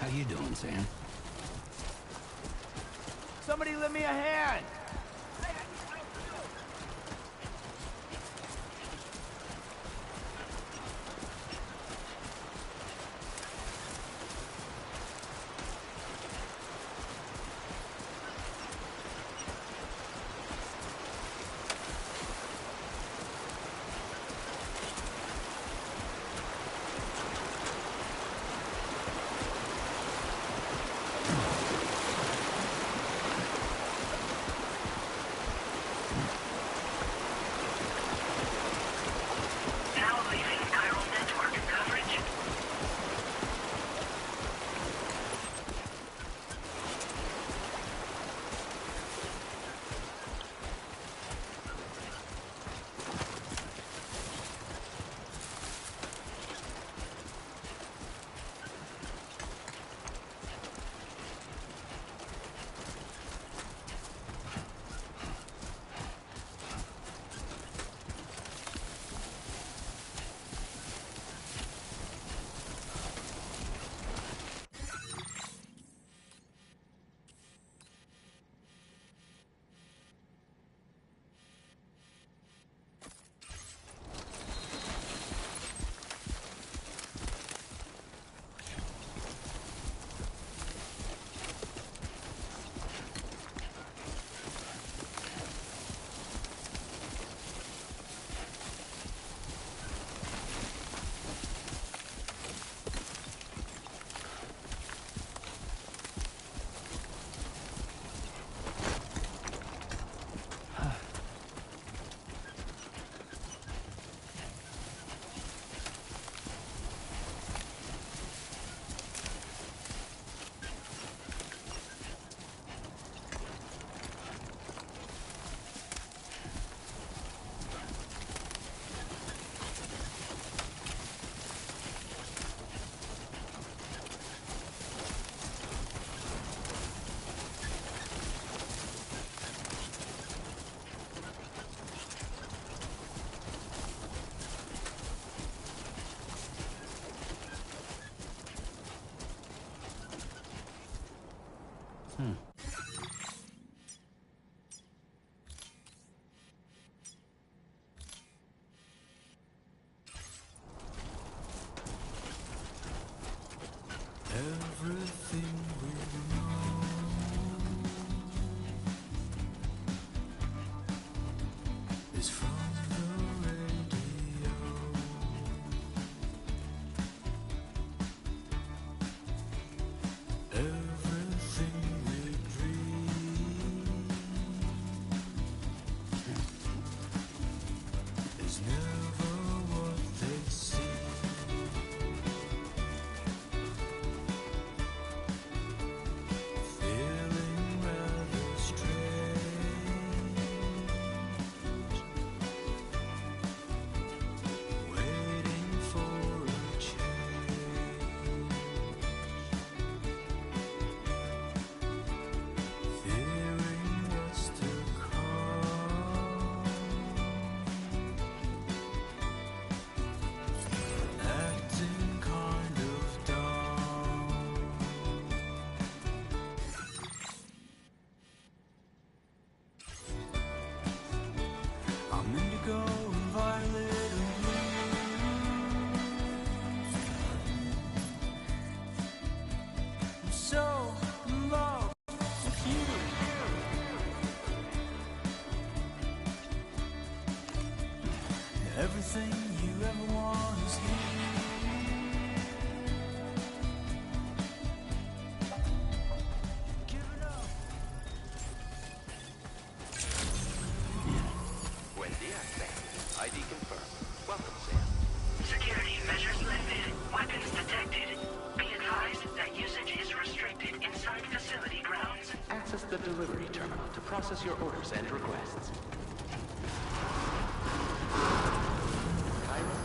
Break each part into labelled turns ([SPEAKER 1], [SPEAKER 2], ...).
[SPEAKER 1] How you doing, Sam?
[SPEAKER 2] Somebody lend me a hand!
[SPEAKER 3] Everything we know is from the radio. Everything we dream is never what they seem. Everything you ever want is here. Give it up.
[SPEAKER 4] Buen dia, Sam. ID confirmed. Welcome, Sam.
[SPEAKER 5] Security measures lifted. Weapons detected. Be advised that usage is restricted inside facility grounds.
[SPEAKER 4] Access the delivery terminal to process your orders and requests.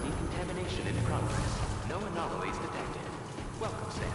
[SPEAKER 4] Decontamination in progress. No anomalies detected. Welcome, Sam.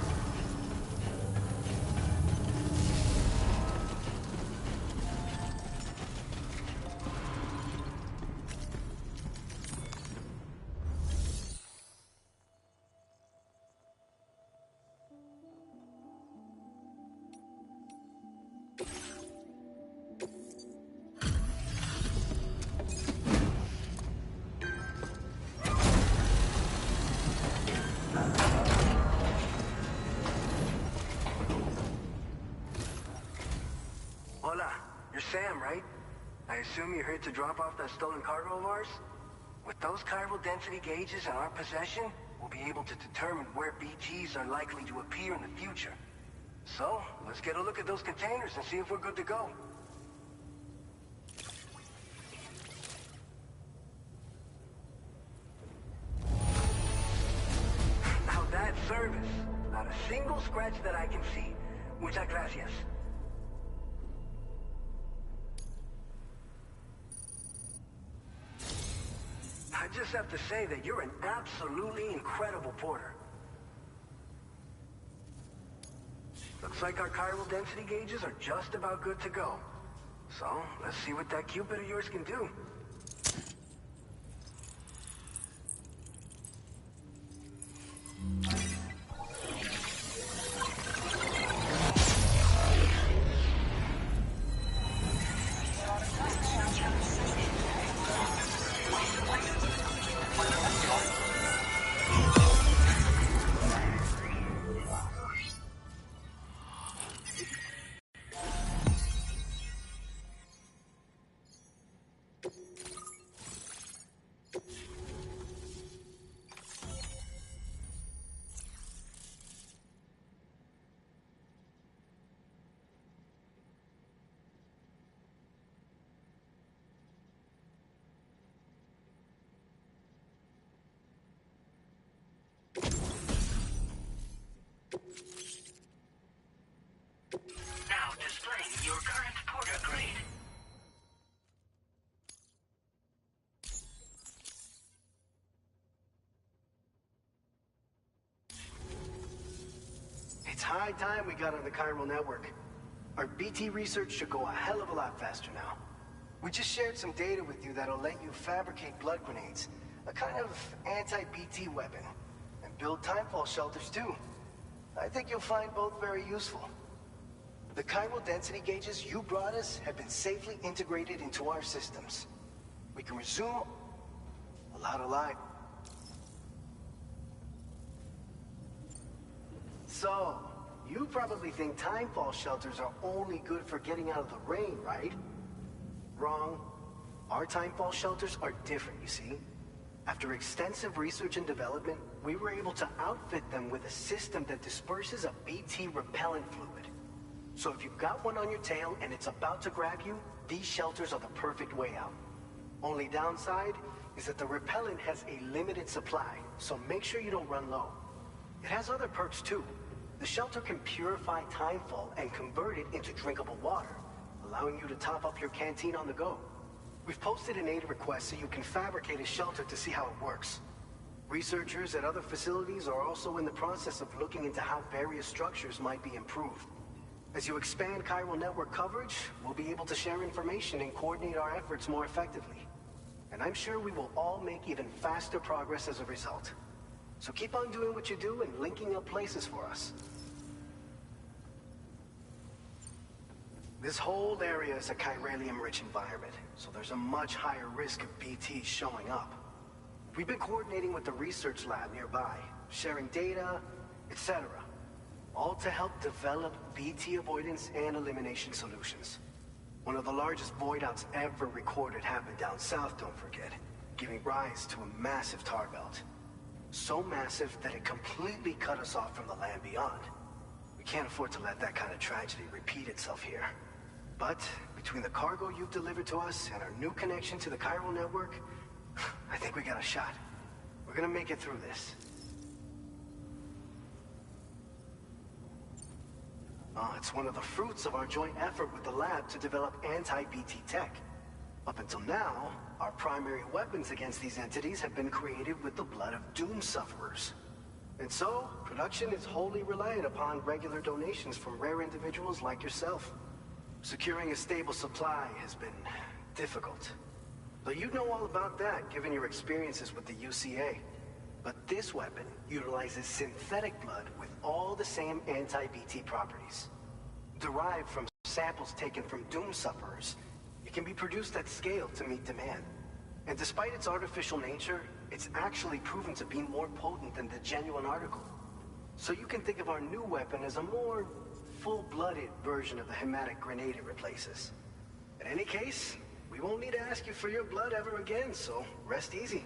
[SPEAKER 1] Sam, right? I assume you're here to drop off that stolen cargo of ours? With those chiral density gauges in our possession, we'll be able to determine where BTs are likely to appear in the future. So, let's get a look at those containers and see if we're good to go. Now that's service. Not a single scratch that I can see. Muchas gracias. I just have to say that you're an absolutely incredible porter. Looks like our chiral density gauges are just about good to go. So, let's see what that Cupid of yours can do.
[SPEAKER 5] Now displaying your current porter grade.
[SPEAKER 6] It's high time we got on the chiral network. Our BT research should go a hell of a lot faster now. We just shared some data with you that'll let you fabricate blood grenades, a kind of anti-BT weapon, and build timefall shelters too. I think you'll find both very useful. The chiral density gauges you brought us have been safely integrated into our systems. We can resume a lot of life. So, you probably think timefall shelters are only good for getting out of the rain, right? Wrong. Our timefall shelters are different, you see. After extensive research and development, we were able to outfit them with a system that disperses a BT repellent fluid. So if you've got one on your tail and it's about to grab you, these shelters are the perfect way out. Only downside is that the repellent has a limited supply, so make sure you don't run low. It has other perks too. The shelter can purify timefall and convert it into drinkable water, allowing you to top up your canteen on the go. We've posted an aid request so you can fabricate a shelter to see how it works. Researchers at other facilities are also in the process of looking into how various structures might be improved. As you expand chiral network coverage, we'll be able to share information and coordinate our efforts more effectively. And I'm sure we will all make even faster progress as a result. So keep on doing what you do and linking up places for us. This whole area is a chiralium-rich environment, so there's a much higher risk of BTs showing up. We've been coordinating with the research lab nearby, sharing data, etc. All to help develop BT avoidance and elimination solutions. One of the largest void outs ever recorded happened down south, don't forget, giving rise to a massive tar belt. So massive that it completely cut us off from the land beyond. We can't afford to let that kind of tragedy repeat itself here. But between the cargo you've delivered to us and our new connection to the chiral network, I think we got a shot. We're gonna make it through this. It's one of the fruits of our joint effort with the lab to develop anti-BT tech. Up until now, our primary weapons against these entities have been created with the blood of doom sufferers. And so, production is wholly reliant upon regular donations from rare individuals like yourself. Securing a stable supply has been difficult. Though you know all about that, given your experiences with the UCA. But this weapon utilizes synthetic blood with all the same anti-BT properties. Derived from samples taken from doom sufferers, it can be produced at scale to meet demand. And despite its artificial nature, it's actually proven to be more potent than the genuine article. So you can think of our new weapon as a more full-blooded version of the hematic grenade it replaces. In any case, we won't need to ask you for your blood ever again, so rest easy.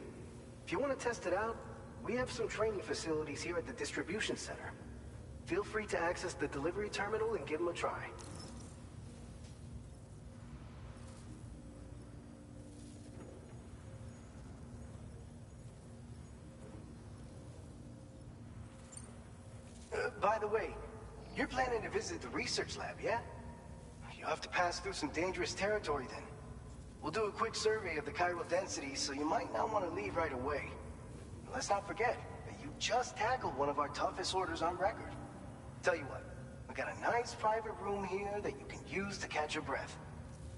[SPEAKER 6] If you want to test it out, we have some training facilities here at the distribution center. Feel free to access the delivery terminal and give them a try. By the way, you're planning to visit the research lab, yeah? You'll have to pass through some dangerous territory then. We'll do a quick survey of the chiral density, so you might not want to leave right away. Let's not forget that you just tackled one of our toughest orders on record. Tell you what, we got a nice private room here that you can use to catch your breath.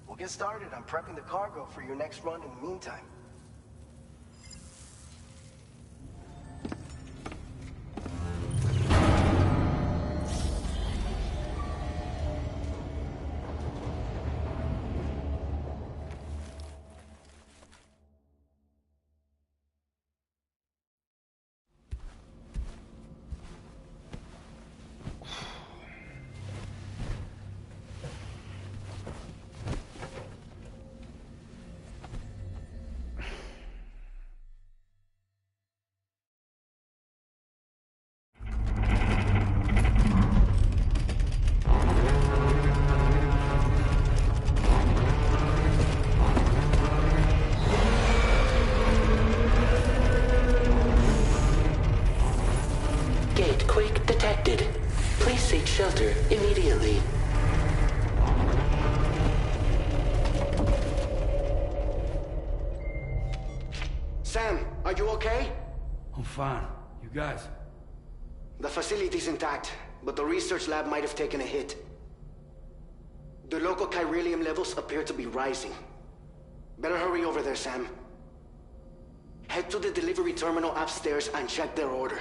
[SPEAKER 6] We'll get started on prepping the cargo for your next run in the meantime.
[SPEAKER 7] Shelter immediately.
[SPEAKER 8] Sam, are you okay?
[SPEAKER 2] I'm fine. You guys?
[SPEAKER 8] The facility's intact, but the research lab might have taken a hit. The local chiralium levels appear to be rising. Better hurry over there, Sam. Head to the delivery terminal upstairs and check their order.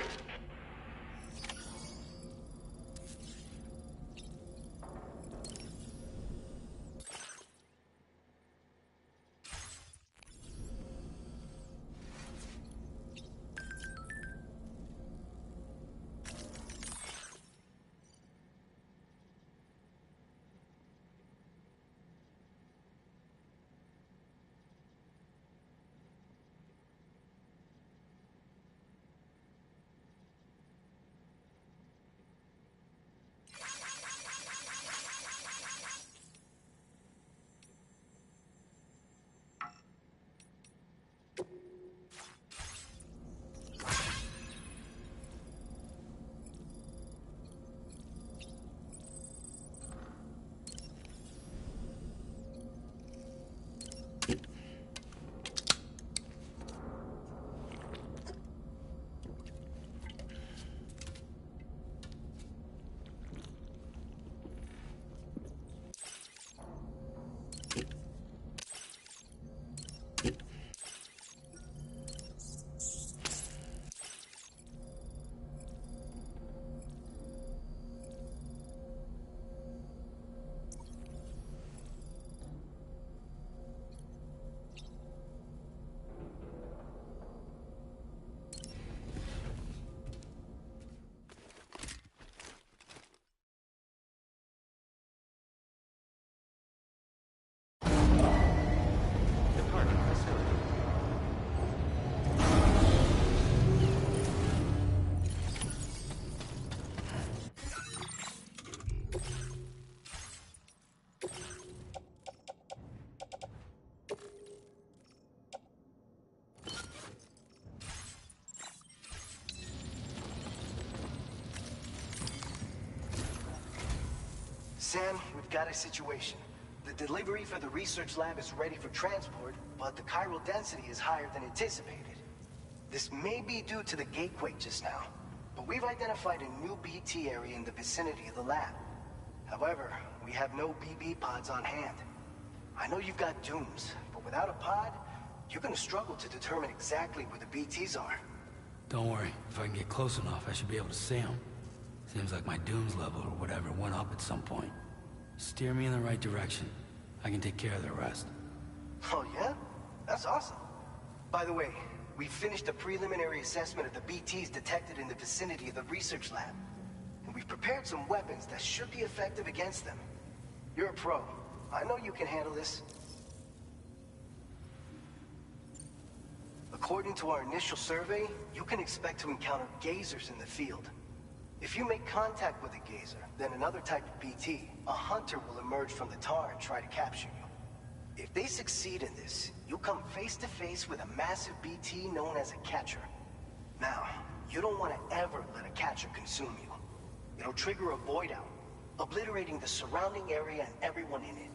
[SPEAKER 6] Sam, we've got a situation. The delivery for the research lab is ready for transport, but the chiral density is higher than anticipated. This may be due to the gateway just now, but we've identified a new BT area in the vicinity of the lab. However, we have no BB pods on hand. I know you've got dooms, but without a pod, you're gonna struggle to determine exactly where the BTs are.
[SPEAKER 2] Don't worry. If I can get close enough, I should be able to see them. Seems like my dooms level or whatever went up at some point. Steer me in the right direction. I can take care of the rest.
[SPEAKER 6] Oh yeah? That's awesome. By the way, we finished a preliminary assessment of the BTs detected in the vicinity of the research lab. And we've prepared some weapons that should be effective against them. You're a pro. I know you can handle this. According to our initial survey, you can expect to encounter gazers in the field. If you make contact with a gazer, then another type of BT, a hunter will emerge from the tar and try to capture you. If they succeed in this, you'll come face to face with a massive BT known as a catcher. Now, you don't want to ever let a catcher consume you. It'll trigger a void out, obliterating the surrounding area and everyone in it.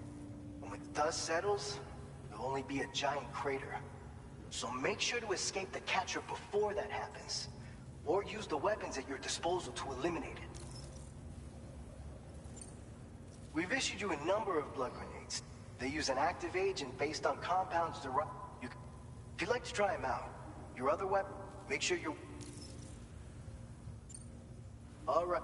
[SPEAKER 6] And when the dust settles, there'll only be a giant crater. So make sure to escape the catcher before that happens, or use the weapons at your disposal to eliminate it. We've issued you a number of blood grenades. They use an active agent based on compounds derived. If you'd like to try them out, your other weapon, make sure you're... All right.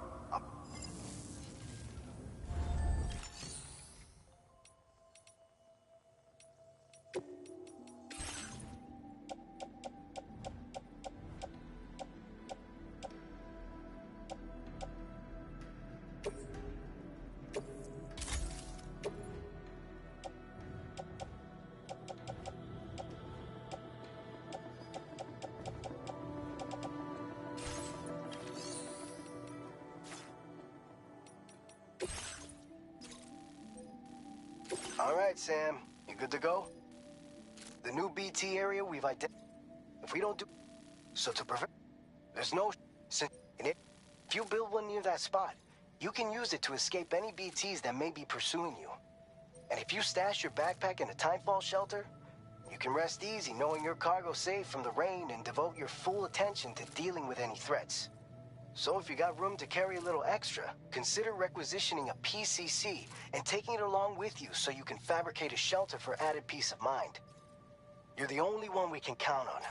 [SPEAKER 6] All right, Sam. You good to go? The new BT area we've identified. If we don't do... So to prevent... There's no... If you build one near that spot, you can use it to escape any BTs that may be pursuing you. And if you stash your backpack in a timefall shelter, you can rest easy knowing your cargo's safe from the rain and devote your full attention to dealing with any threats. So if you got room to carry a little extra, consider requisitioning a PCC and taking it along with you so you can fabricate a shelter for added peace of mind. You're the only one we can count on.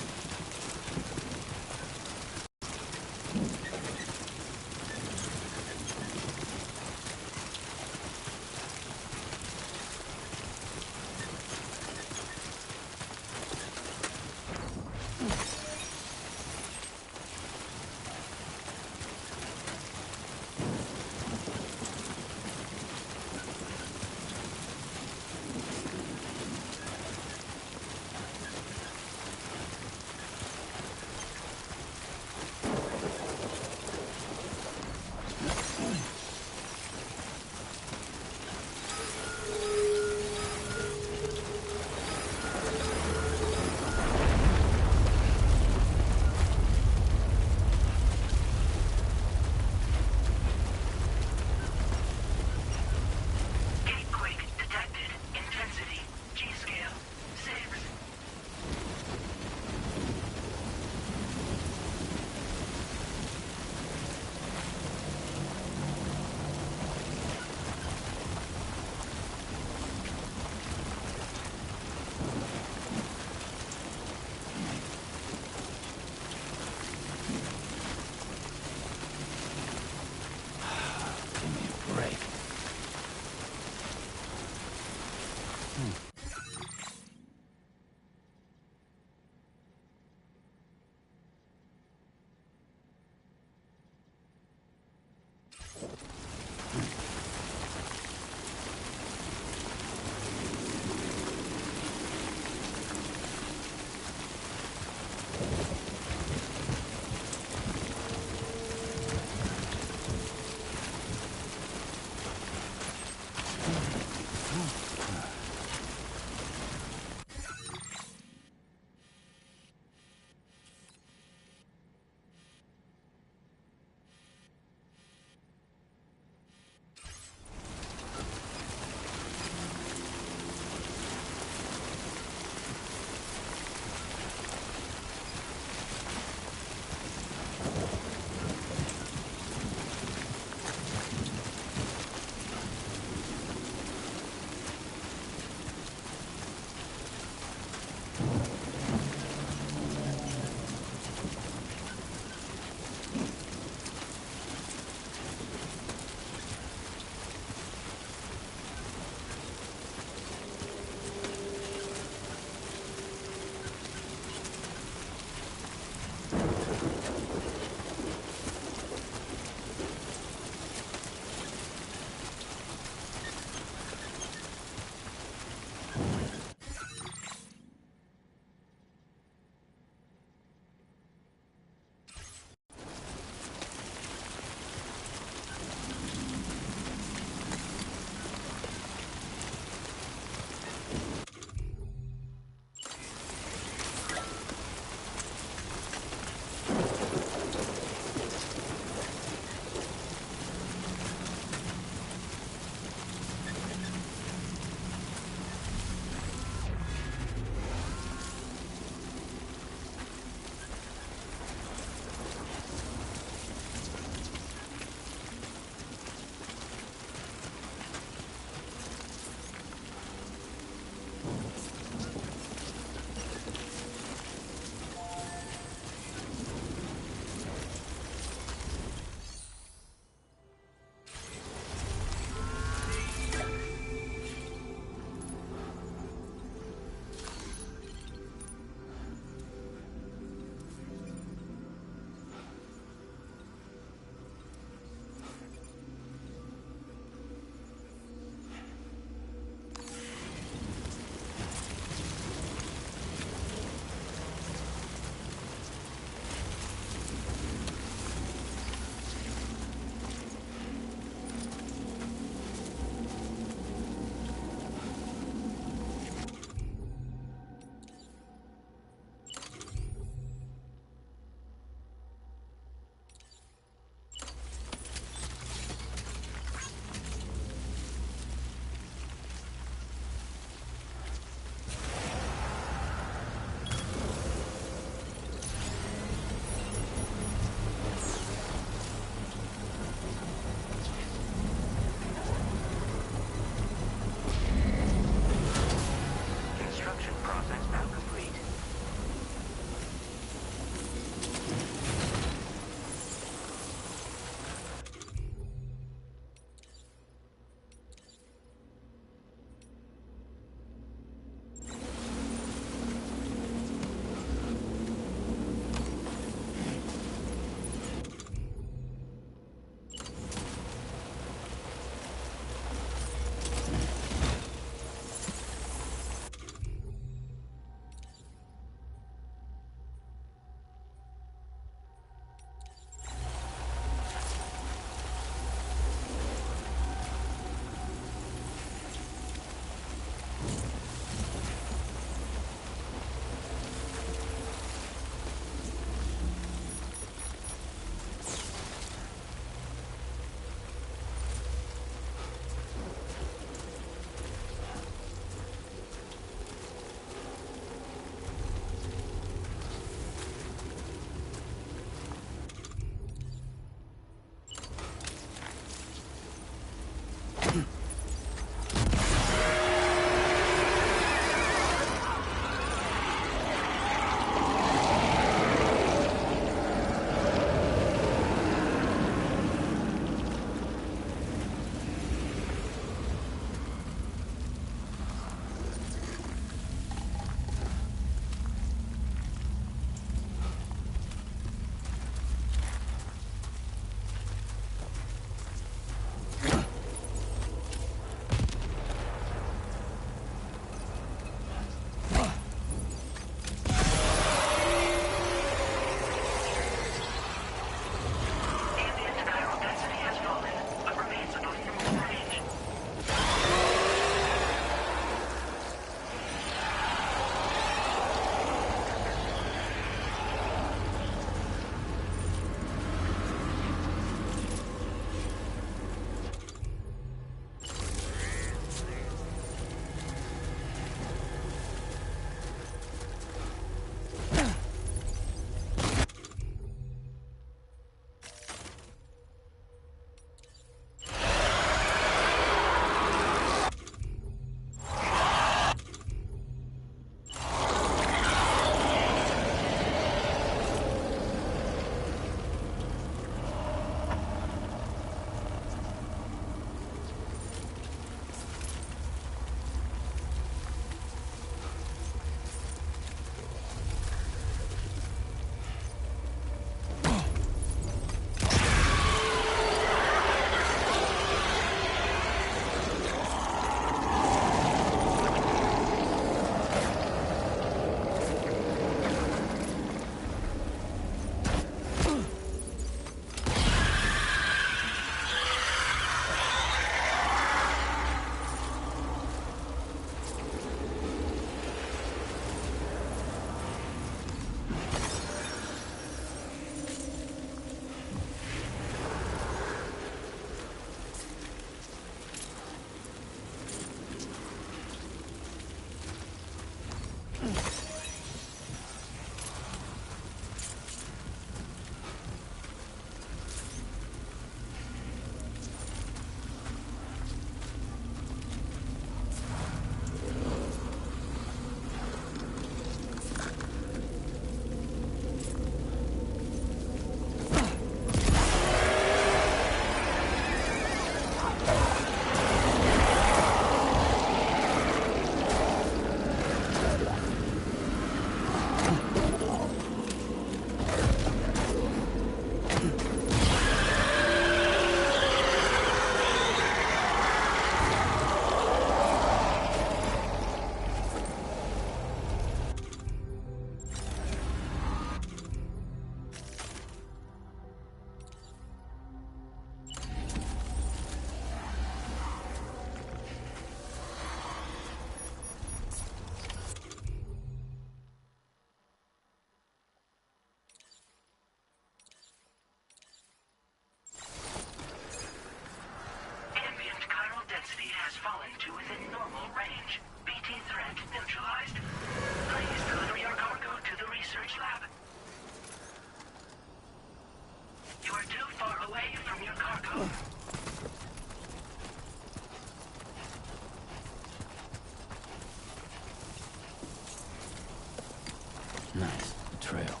[SPEAKER 2] Nice. Trail.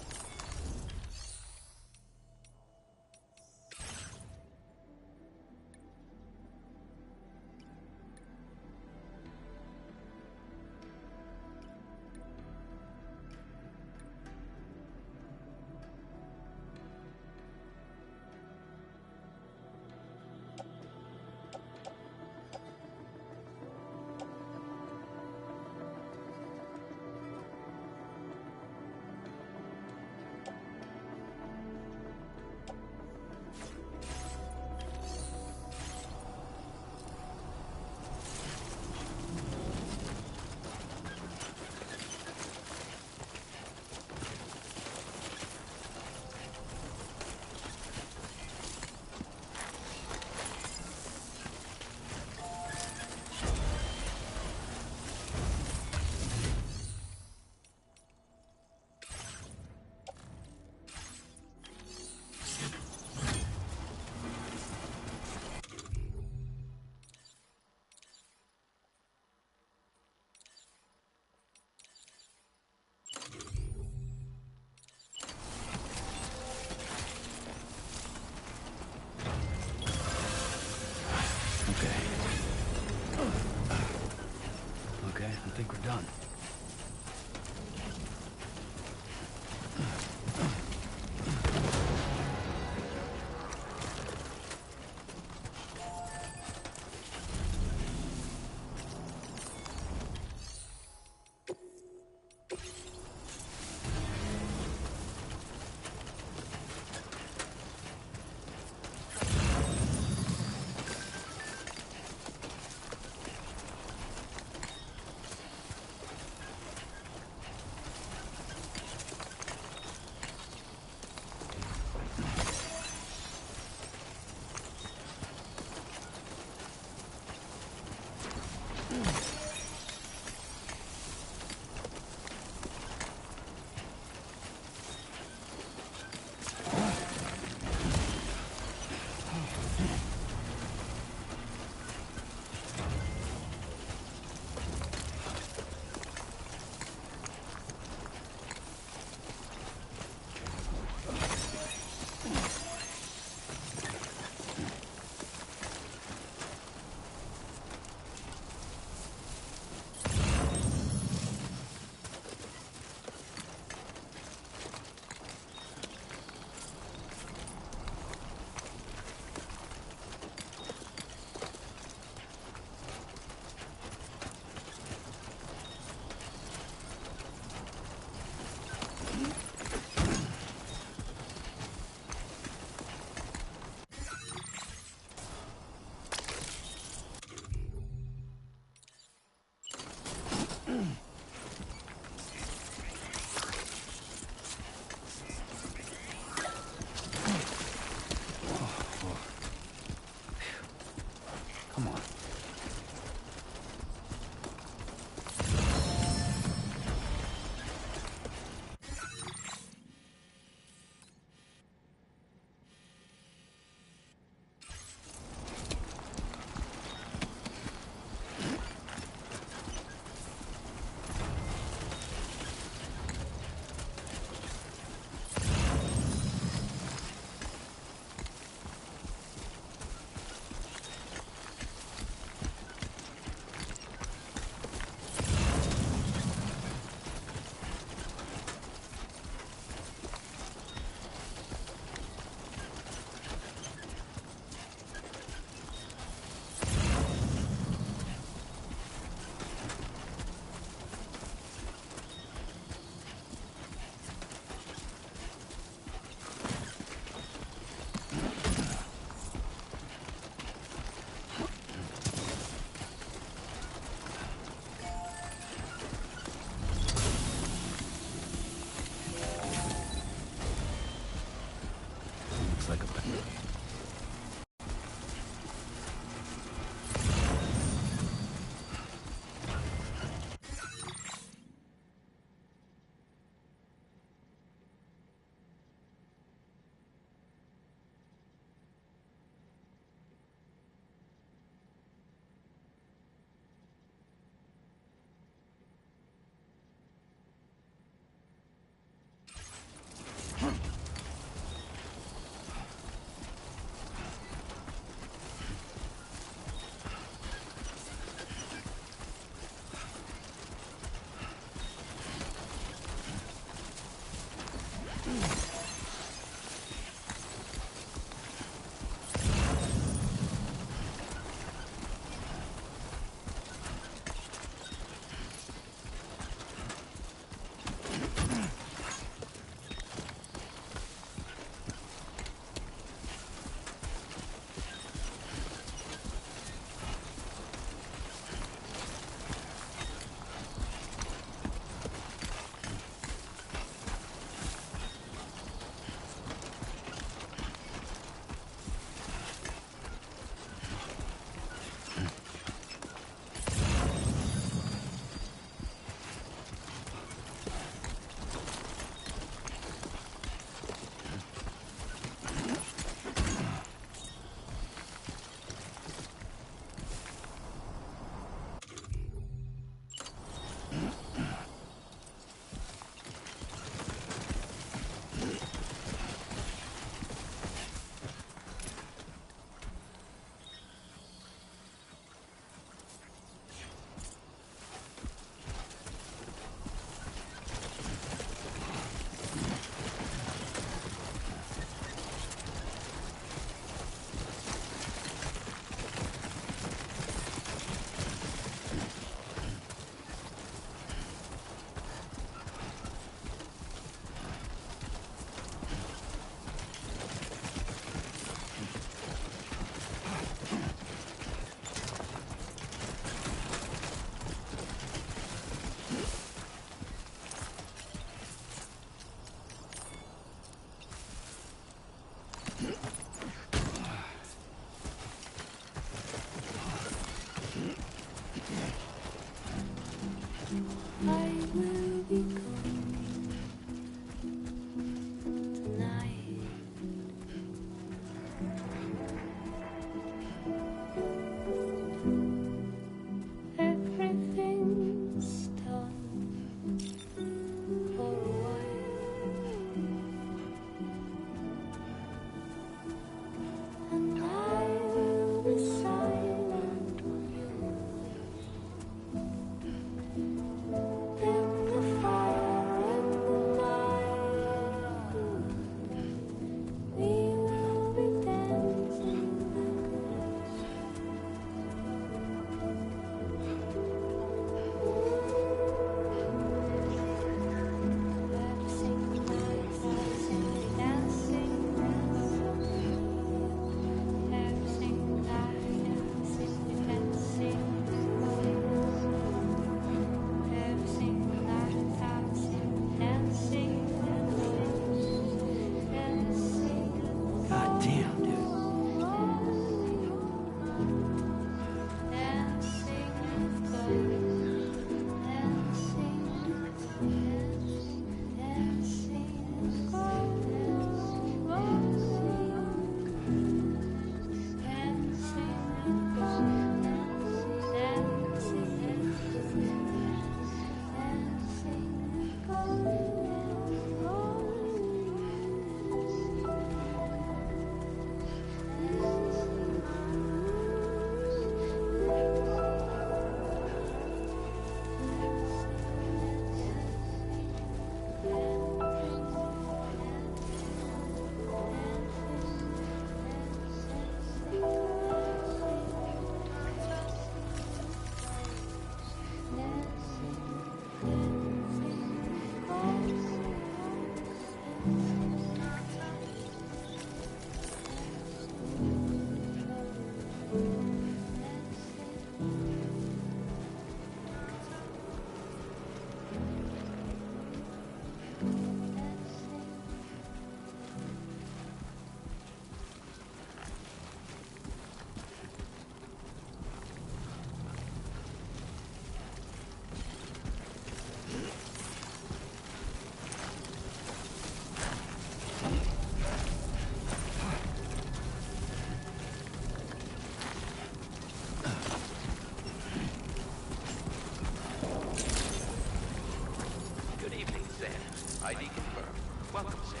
[SPEAKER 4] Sam. ID confirmed. Welcome, Sam.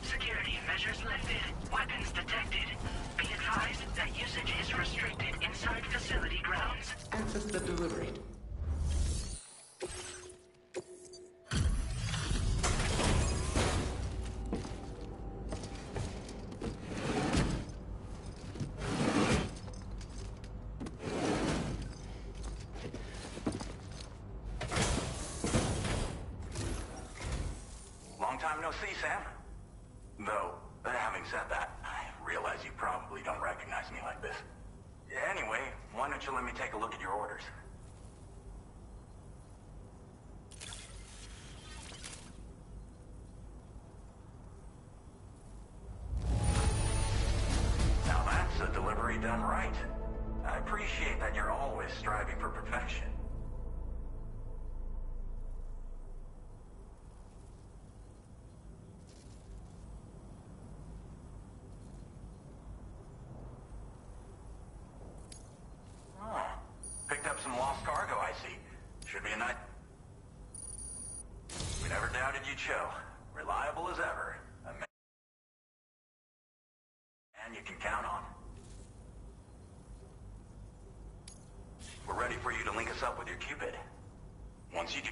[SPEAKER 5] Security measures lifted. Weapons detected. Be advised that usage is restricted inside facility grounds.
[SPEAKER 4] Access the delivery.
[SPEAKER 1] Long time no see, Sam. Though, having said that, I realize you probably don't recognize me like this. Anyway, why don't you let me take a look at your orders? Now that's a delivery done right. I appreciate that you're always striving for perfection. Oh, picked up some lost cargo, I see. Should be a nice... We never doubted you'd show. Reliable as ever. A man you can count on. We're ready for you to link us up with your Cupid. Once you do...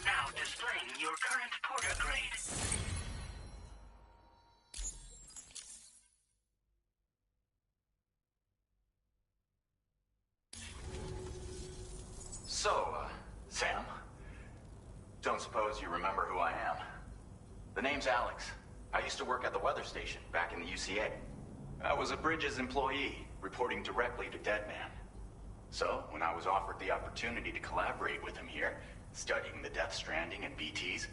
[SPEAKER 5] Now displaying your current porter grade.
[SPEAKER 9] So, Sam, don't suppose you remember who I am? The name's Alex. I used to work at the weather station back in the UCA. I was a Bridges employee, reporting directly to Deadman. So, when I was offered the opportunity to collaborate with him here, studying the Death Stranding and BTs,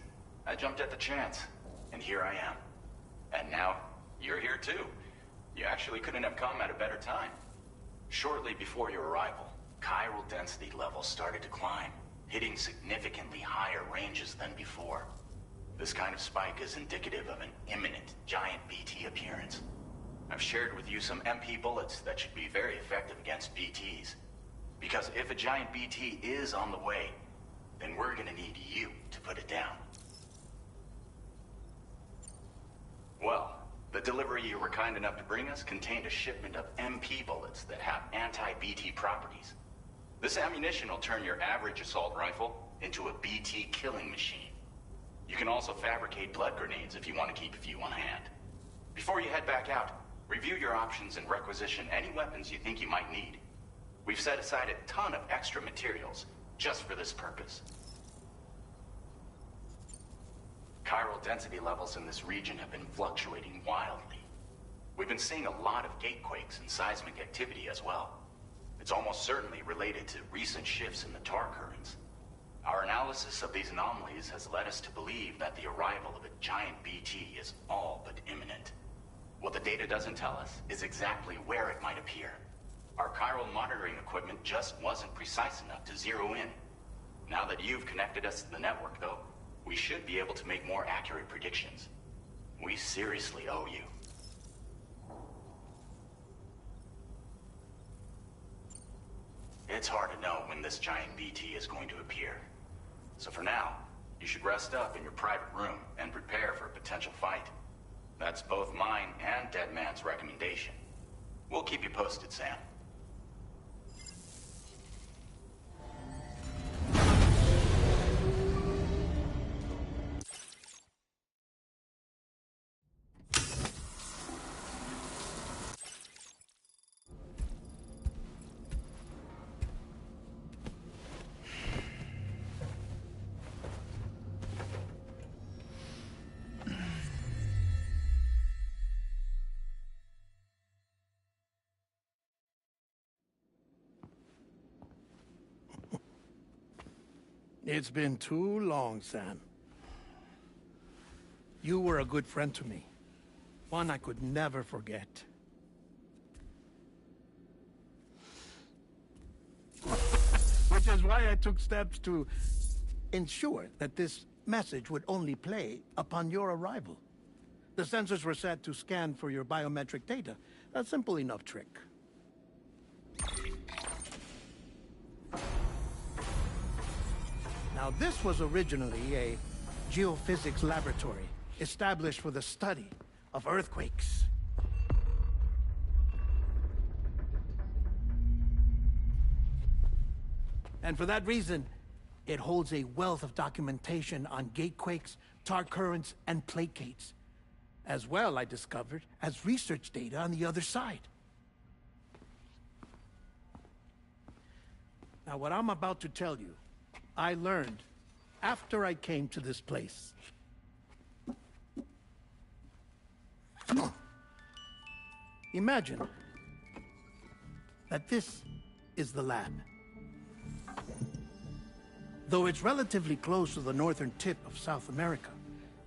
[SPEAKER 9] I jumped at the chance, and here I am. And now, you're here too. You actually couldn't have come at a better time. Shortly before your arrival, chiral density levels started to climb, hitting significantly higher ranges than before. This kind of spike is indicative of an imminent giant BT appearance. I've shared with you some MP bullets that should be very effective against BTs. Because if a giant BT is on the way, then we're gonna need you to put it down. Well, the delivery you were kind enough to bring us contained a shipment of MP bullets that have anti-BT properties. This ammunition will turn your average assault rifle into a BT killing machine. You can also fabricate blood grenades if you want to keep a few on hand. Before you head back out, review your options and requisition any weapons you think you might need. We've set aside a ton of extra materials just for this purpose. Chiral density levels in this region have been fluctuating wildly. We've been seeing a lot of gatequakes and seismic activity as well. It's almost certainly related to recent shifts in the tar currents. Our analysis of these anomalies has led us to believe that the arrival of a giant BT is all but imminent. What the data doesn't tell us is exactly where it might appear. Our chiral monitoring equipment just wasn't precise enough to zero in. Now that you've connected us to the network, though, we should be able to make more accurate predictions. We seriously owe you. It's hard to know when this giant BT is going to appear. So for now, you should rest up in your private room and prepare for a potential fight. That's both mine and Deadman's recommendation. We'll keep you posted, Sam.
[SPEAKER 10] It's been too long, Sam. You were a good friend to me. One I could never forget. Which is why I took steps to ensure that this message would only play upon your arrival. The sensors were set to scan for your biometric data. A simple enough trick. Now, this was originally a geophysics laboratory established for the study of earthquakes. And for that reason, it holds a wealth of documentation on gatequakes, tar currents, and placates. As well, I discovered, as research data on the other side. Now, what I'm about to tell you, I learned after I came to this place. Imagine that this is the lab. Though it's relatively close to the northern tip of South America,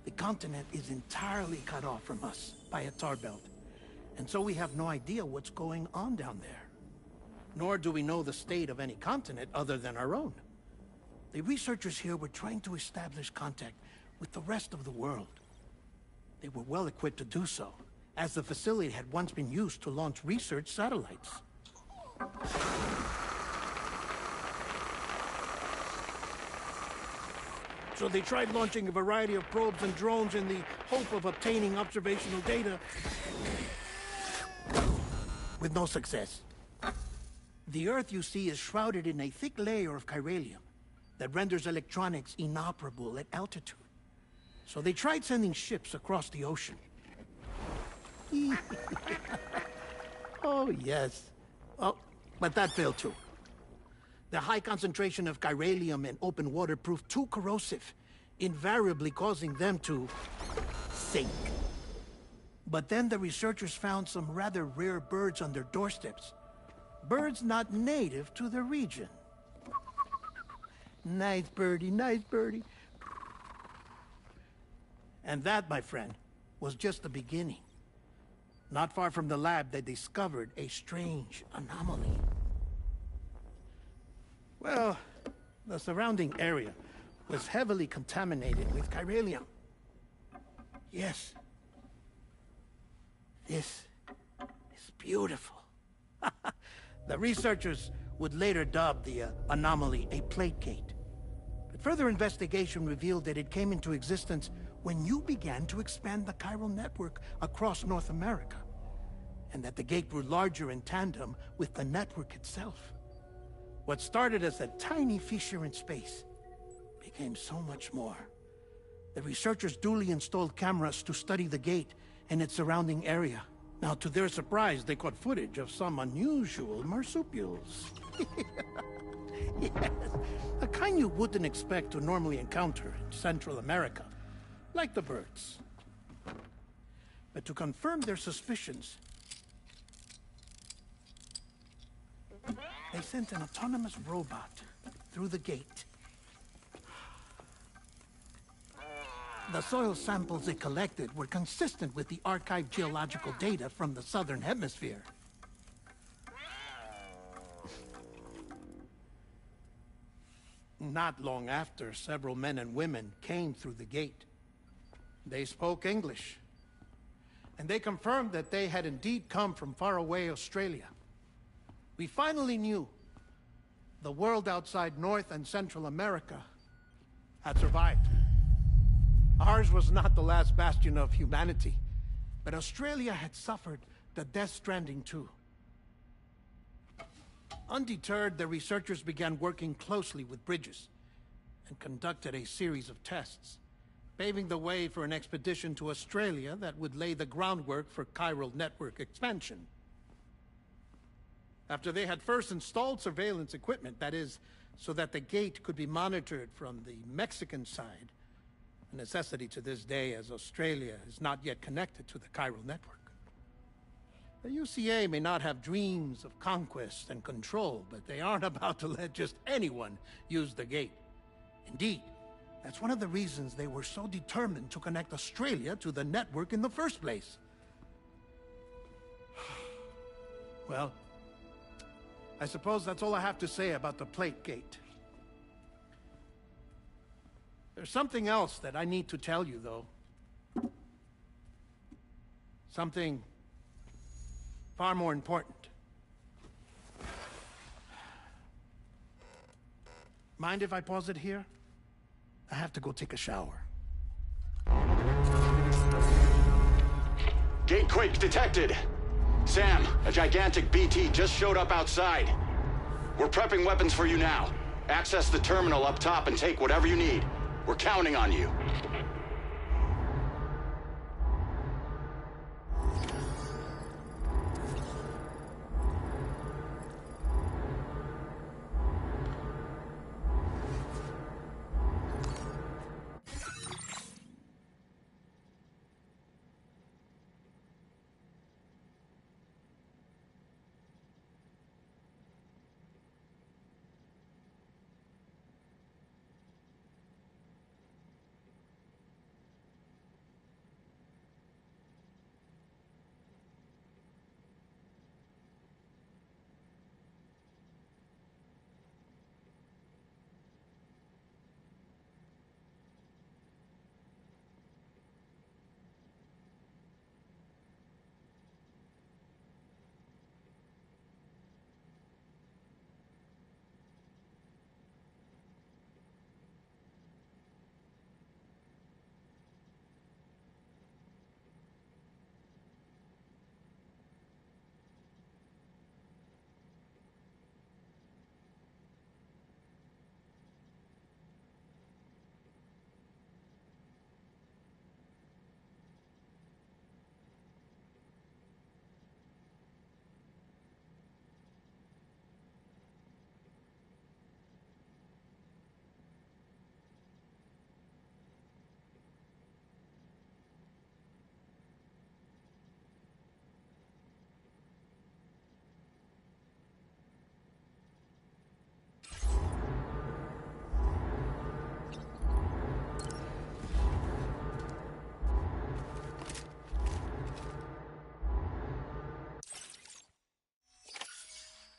[SPEAKER 10] the continent is entirely cut off from us by a tar belt. And so we have no idea what's going on down there. Nor do we know the state of any continent other than our own. The researchers here were trying to establish contact with the rest of the world. They were well equipped to do so, as the facility had once been used to launch research satellites. So they tried launching a variety of probes and drones in the hope of obtaining observational data, with no success. The Earth, you see, is shrouded in a thick layer of chiralium that renders electronics inoperable at altitude. So they tried sending ships across the ocean. Oh, yes. Oh, but that failed too. The high concentration of chiralium in open water proved too corrosive, invariably causing them to sink. But then the researchers found some rather rare birds on their doorsteps. Birds not native to the region. Nice birdie, nice birdie. And that, my friend, was just the beginning. Not far from the lab, they discovered a strange anomaly. Well, the surrounding area was heavily contaminated with chiralium. Yes. This is beautiful. The researchers would later dub the anomaly a plate gate. But further investigation revealed that it came into existence when you began to expand the chiral network across North America, and that the gate grew larger in tandem with the network itself. What started as a tiny fissure in space became so much more. The researchers duly installed cameras to study the gate and its surrounding area. Now, to their surprise, they caught footage of some unusual marsupials. Yes, a kind you wouldn't expect to normally encounter in Central America, like the birds. But to confirm their suspicions, they sent an autonomous robot through the gate. The soil samples it collected were consistent with the archived geological data from the southern hemisphere. Not long after, several men and women came through the gate. They spoke English, and they confirmed that they had indeed come from faraway Australia. We finally knew the world outside North and Central America had survived. Ours was not the last bastion of humanity, but Australia had suffered the Death Stranding too. Undeterred, the researchers began working closely with Bridges and conducted a series of tests, paving the way for an expedition to Australia that would lay the groundwork for chiral network expansion. After they had first installed surveillance equipment, that is, so that the gate could be monitored from the Mexican side, a necessity to this day as Australia is not yet connected to the chiral network. The UCA may not have dreams of conquest and control, but they aren't about to let just anyone use the gate. Indeed, that's one of the reasons they were so determined to connect Australia to the network in the first place. Well, I suppose that's all I have to say about the Plate Gate. There's something else that I need to tell you, though. Something far more important. Mind if I pause it here? I have to go take a shower.
[SPEAKER 11] Gate quake detected. Sam, a gigantic BT just showed up outside. We're prepping weapons for you now. Access the terminal up top and take whatever you need. We're counting on you.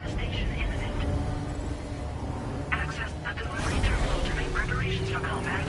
[SPEAKER 5] Station imminent. Access the delivery terminal to make preparations for combat.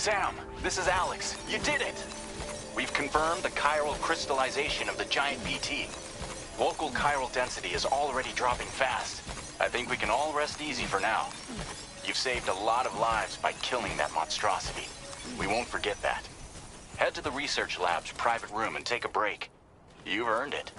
[SPEAKER 9] Sam, this is Alex. You did it! We've confirmed the chiral crystallization of the giant BT. Local chiral density is already dropping fast. I think we can all rest easy for now. You've saved a lot of lives by killing that monstrosity. We won't forget that. Head to the research lab's private room and take a break. You've earned it.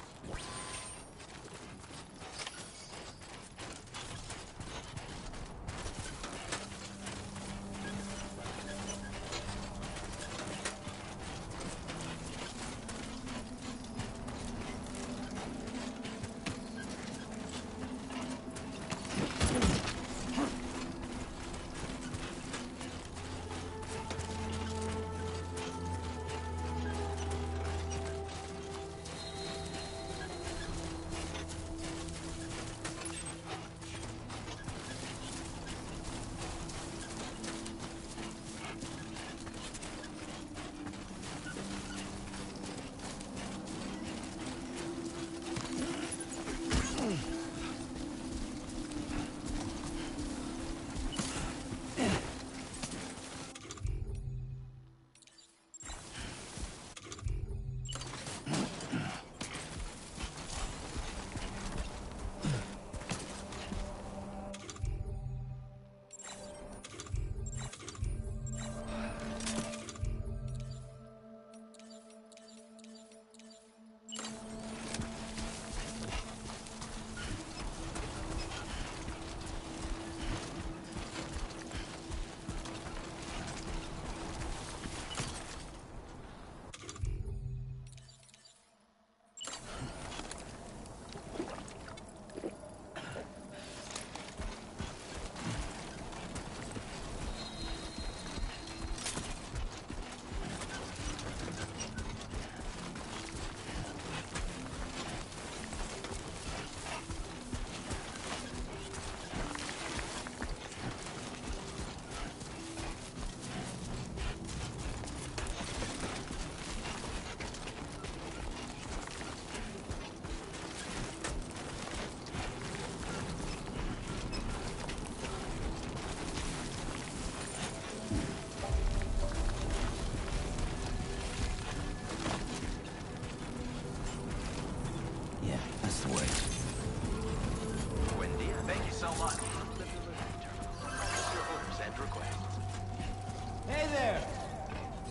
[SPEAKER 3] Hey there!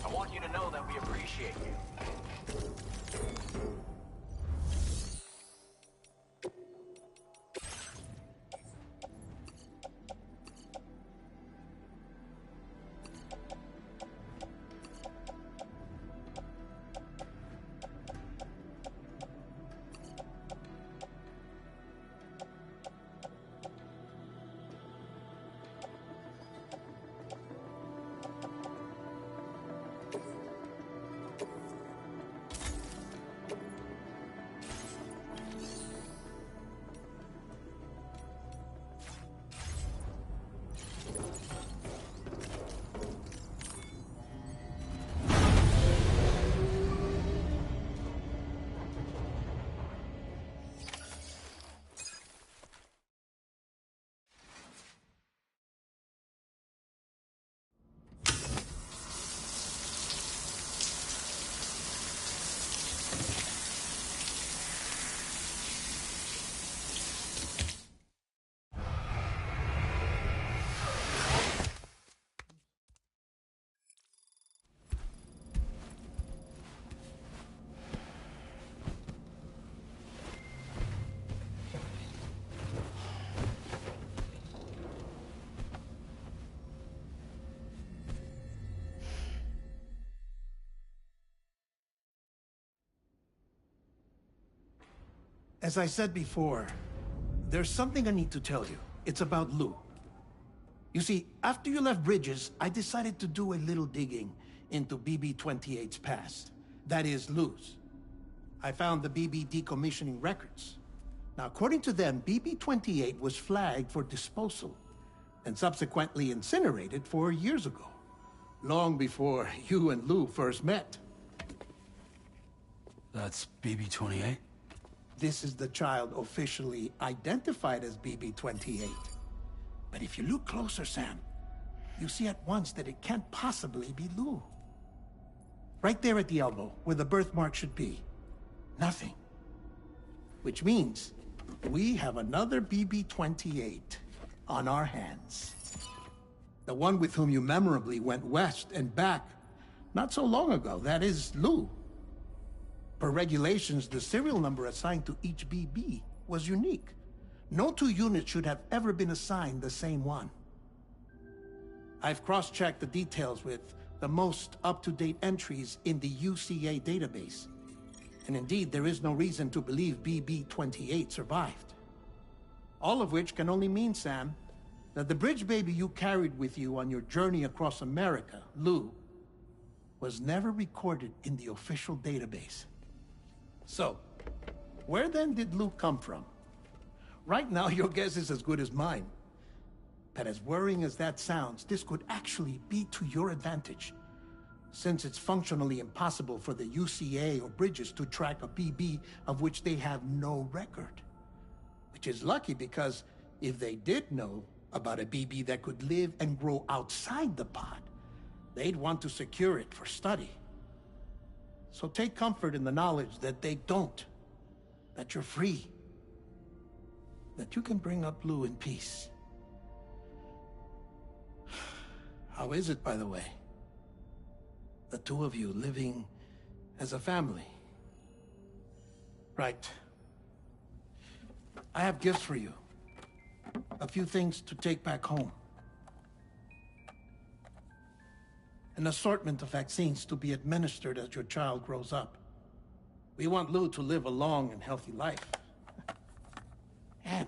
[SPEAKER 9] I want you to know that we appreciate you.
[SPEAKER 10] As I said before, there's something I need to tell you. It's about Lou. You see, after you left Bridges, I decided to do a little digging into BB-28's past. That is, Lou's. I found the BB decommissioning records. Now, according to them, BB-28 was flagged for disposal and subsequently incinerated 4 years ago, long before you and Lou first met.
[SPEAKER 2] That's BB-28?
[SPEAKER 10] This is the child officially identified as BB-28. But if you look closer, Sam, you see at once that it can't possibly be Lou. Right there at the elbow, where the birthmark should be. Nothing. Which means we have another BB-28 on our hands. The one with whom you memorably went west and back not so long ago. That is Lou. Per regulations, the serial number assigned to each BB was unique. No two units should have ever been assigned the same one. I've cross-checked the details with the most up-to-date entries in the UCA database. And indeed, there is no reason to believe BB-28 survived. All of which can only mean, Sam, that the bridge baby you carried with you on your journey across America, Lou, was never recorded in the official database. So, where then did Lou come from? Right now, your guess is as good as mine. But as worrying as that sounds, this could actually be to your advantage, since it's functionally impossible for the UCA or Bridges to track a BB of which they have no record. Which is lucky, because if they did know about a BB that could live and grow outside the pod, they'd want to secure it for study. So take comfort in the knowledge that they don't, that you're free, that you can bring up Lou in peace. How is it, by the way? The two of you living as a family. Right. I have gifts for you. A few things to take back home. An assortment of vaccines to be administered as your child grows up. We want Lou to live a long and healthy life. And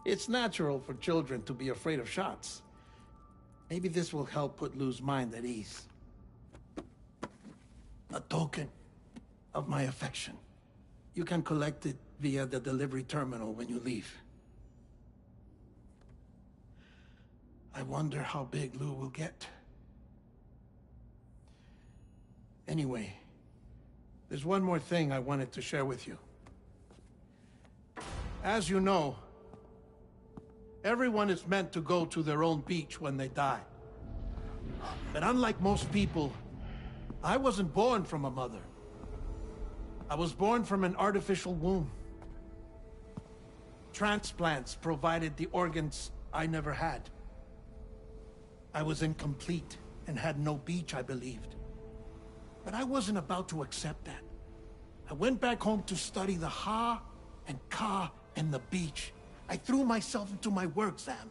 [SPEAKER 10] it's natural for children to be afraid of shots. Maybe this will help put Lou's mind at ease. A token of my affection. You can collect it via the delivery terminal when you leave. I wonder how big Lou will get. Anyway, there's one more thing I wanted to share with you. As you know, everyone is meant to go to their own beach when they die. But unlike most people, I wasn't born from a mother. I was born from an artificial womb. Transplants provided the organs I never had. I was incomplete and had no beach, I believed. But I wasn't about to accept that. I went back home to study the Ha and Ka and the beach. I threw myself into my work, Sam.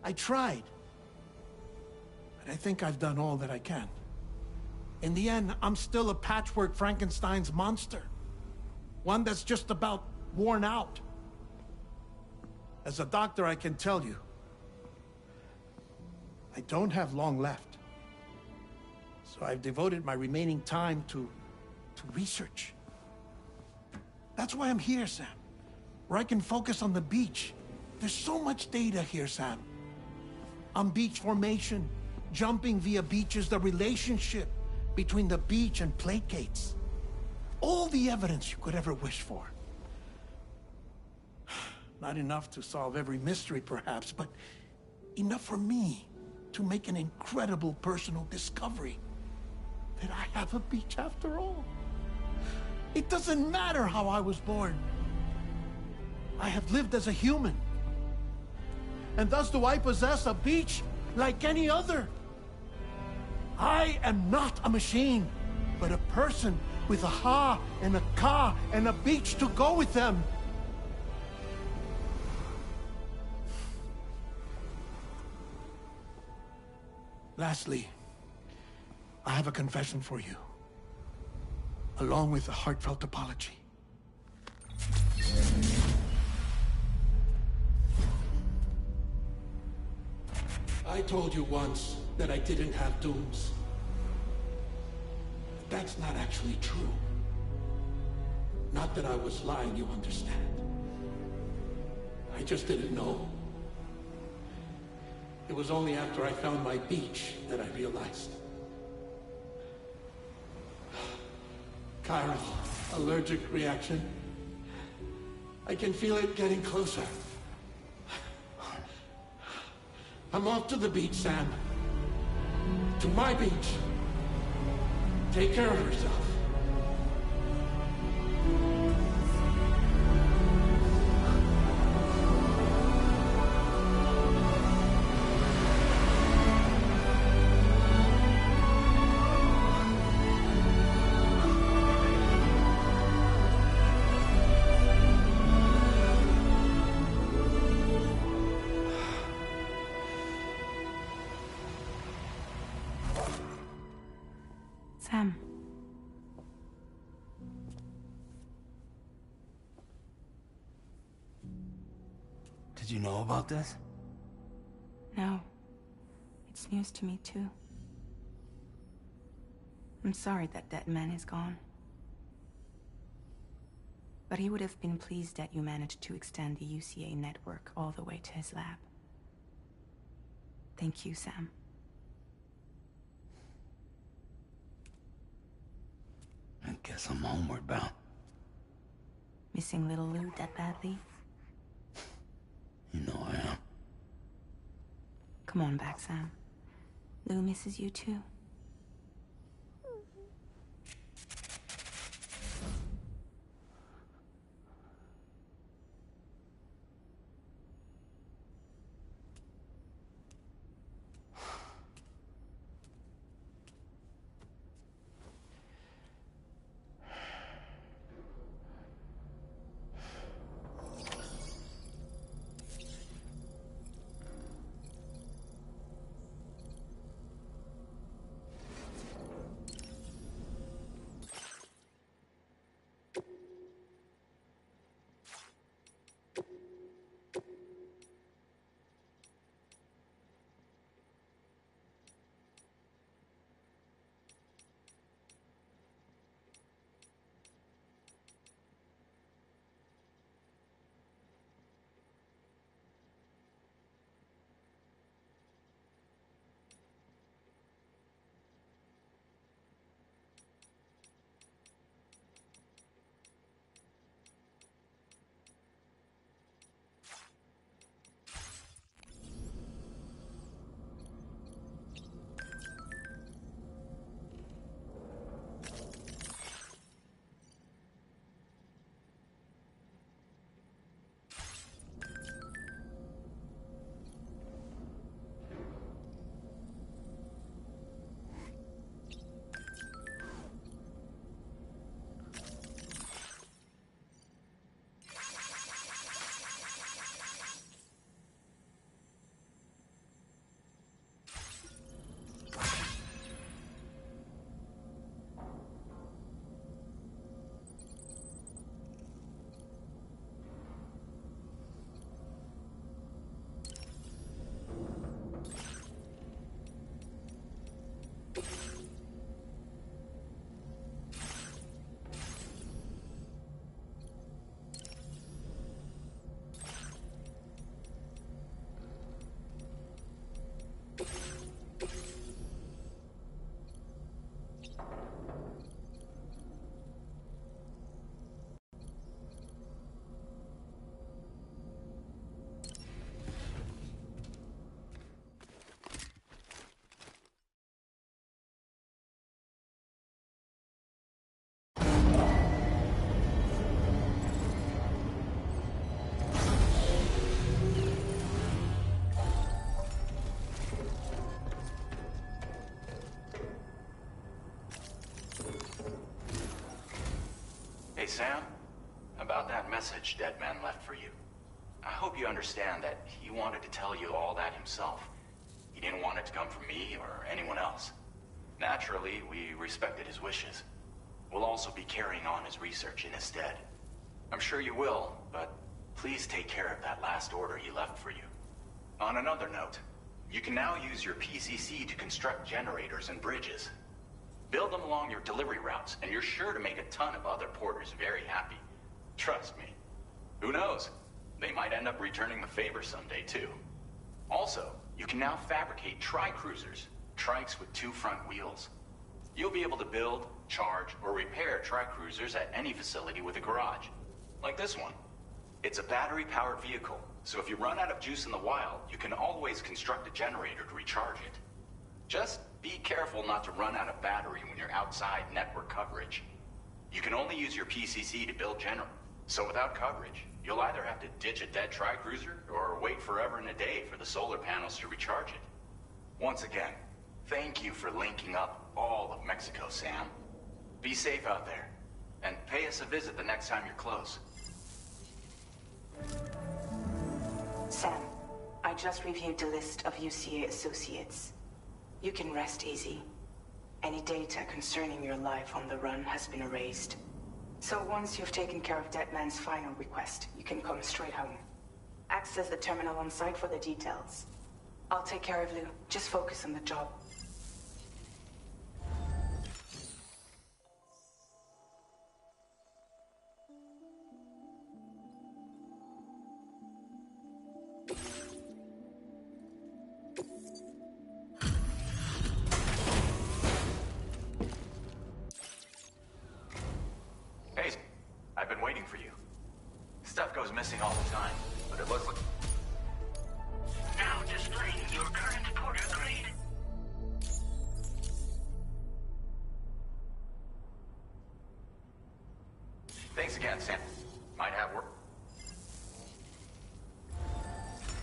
[SPEAKER 10] I tried. But I think I've done all that I can. In the end, I'm still a patchwork Frankenstein's monster. One that's just about worn out. As a doctor, I can tell you, I don't have long left. So I've devoted my remaining time to research. That's why I'm here, Sam. Where I can focus on the beach. There's so much data here, Sam. On beach formation, jumping via beaches, the relationship between the beach and placates. All the evidence you could ever wish for. Not enough to solve every mystery, perhaps, but enough for me to make an incredible personal discovery. That I have a beach after all. It doesn't matter how I was born. I have lived as a human. And thus do I possess a beach like any other. I am not a machine, but a person with a Ha and a Ka and a beach to go with them. Lastly, I have a confession for you, along with a heartfelt apology. I told you once that I didn't have dooms. That's not actually true. Not that I was lying, you understand. I just didn't know. It was only after I found my beach that I realized. Chiral allergic reaction. I can feel it getting closer.
[SPEAKER 12] I'm off to the beach, Sam. To my beach. Take care of yourself.
[SPEAKER 13] Sam.
[SPEAKER 2] Did you know about this?
[SPEAKER 13] No. It's news to me, too. I'm sorry that that man is gone. But he would have been pleased that you managed to extend the UCA network all the way to his lab. Thank you, Sam.
[SPEAKER 2] I guess I'm homeward bound.
[SPEAKER 13] Missing little Lou that badly?
[SPEAKER 2] You know I am.
[SPEAKER 13] Come on back, Sam. Lou misses you too.
[SPEAKER 9] Sam, about that message Deadman left for you. I hope you understand that he wanted to tell you all that himself. He didn't want it to come from me or anyone else. Naturally, we respected his wishes. We'll also be carrying on his research in his stead. I'm sure you will, but please take care of that last order he left for you. On another note, you can now use your PCC to construct generators and bridges. Build them along your delivery routes, and you're sure to make a ton of other porters very happy. Trust me. Who knows? They might end up returning the favor someday, too. Also, you can now fabricate tri-cruisers, trikes with 2 front wheels. You'll be able to build, charge, or repair tri-cruisers at any facility with a garage. Like this one. It's a battery-powered vehicle So if you run out of juice in the wild, you can always construct a generator to recharge it. Just be careful not to run out of battery when you're outside network coverage. You can only use your PCC to build generators. So without coverage, you'll either have to ditch a dead tri-cruiser or wait forever and a day for the solar panels to recharge it. Once again, thank you for linking up all of Mexico, Sam. Be safe out there, and pay us a visit the next time you're close.
[SPEAKER 13] Sam, I just reviewed the list of UCA associates. You can rest easy. Any data concerning your life on the run has been erased. So once you've taken care of Deadman's final request, you can come straight home. Access the terminal on site for the details. I'll take care of Lou. Just focus on the job.
[SPEAKER 9] Hey, I've been waiting for you. Stuff goes missing all the time, but it looks like...
[SPEAKER 5] Now displaying your current porter grade.
[SPEAKER 9] Thanks again, Sam. Might have work.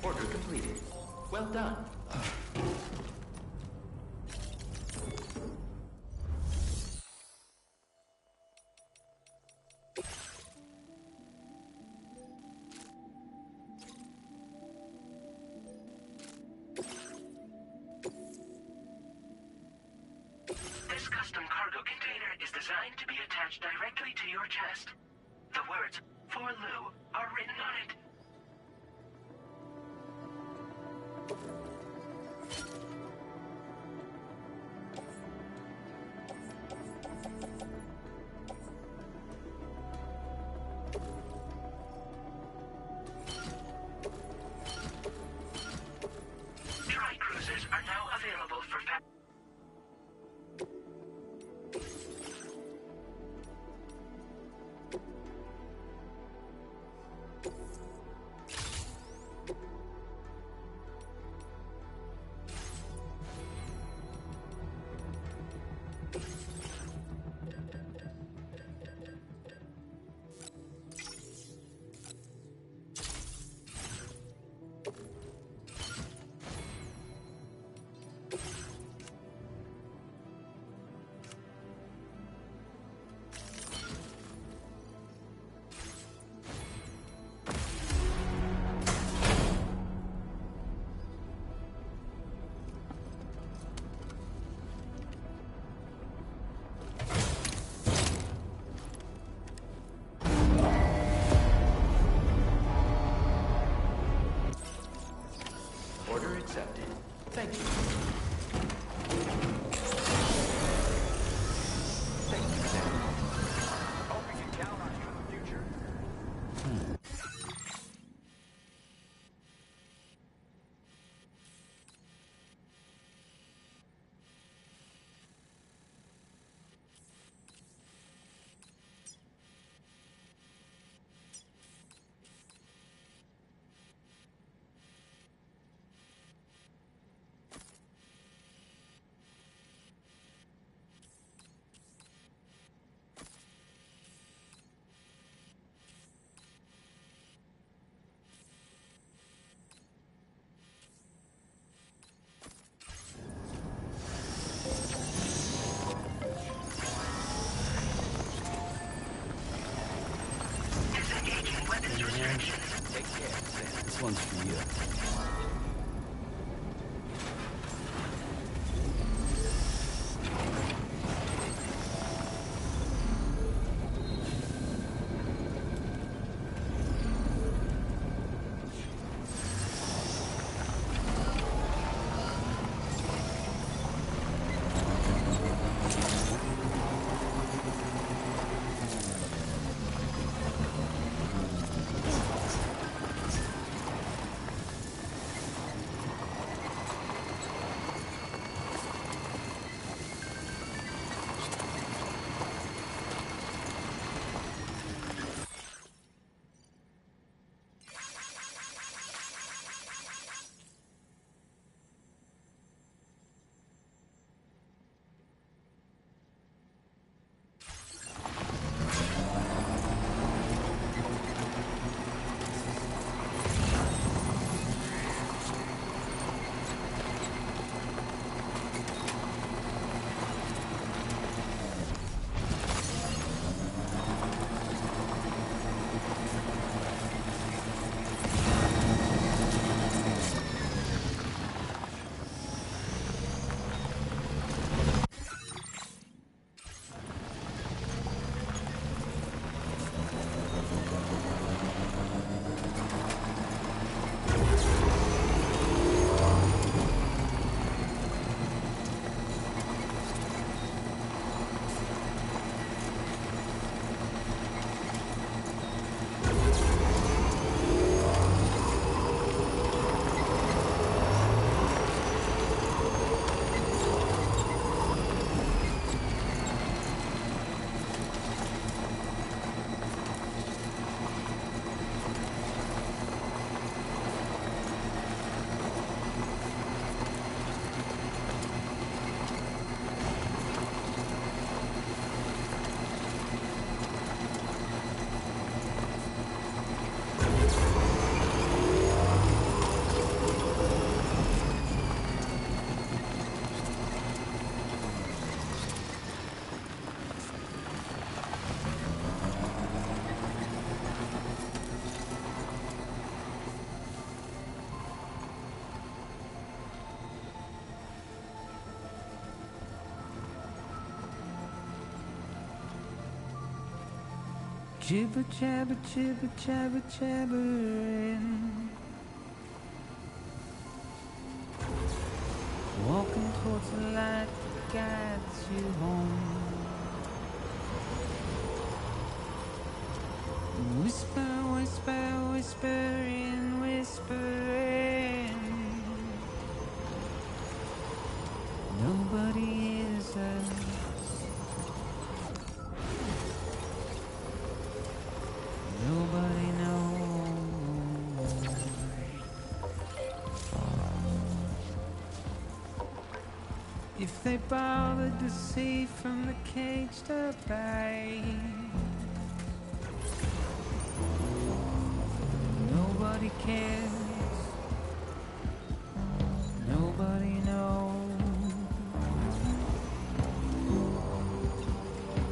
[SPEAKER 4] Order completed. Well done.
[SPEAKER 5] This custom cargo container is designed to be attached directly to your chest. The words, "For Lou," are written on it. Tri-cruisers are now available for
[SPEAKER 4] Order accepted. Thank you. Thank you, Sam.
[SPEAKER 9] Hope we can count on you in the future.
[SPEAKER 3] Jibber jabber jibber jabber jabbering. Walking towards the light that guides you home. Whisper, whisper, whispering, whispering. Nobody hears us. Nobody knows. If they bothered to see from the cage to bay, nobody cares. Nobody knows.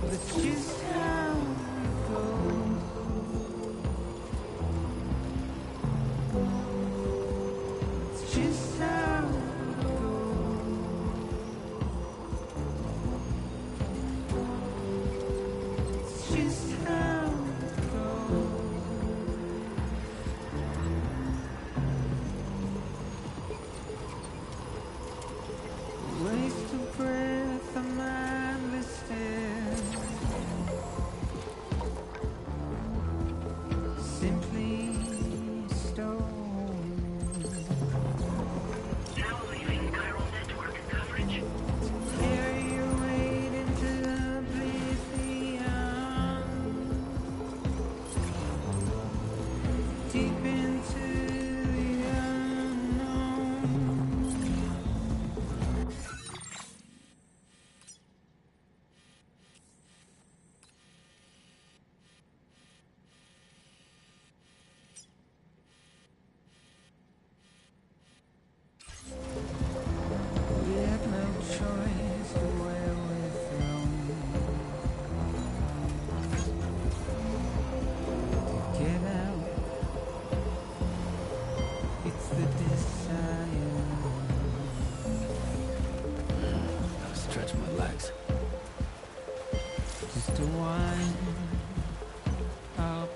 [SPEAKER 3] That's just how it goes. It's just how it goes. It's just how it goes. Waste of breath, a mindless stare. Simply stone.
[SPEAKER 5] Now leaving chiral network coverage.
[SPEAKER 3] Carry your weight into oblivion. Deep into the unknown. We have no choice to where we're from. To get out, it's the desire.
[SPEAKER 2] Gotta stretch my legs.
[SPEAKER 3] Just to wind up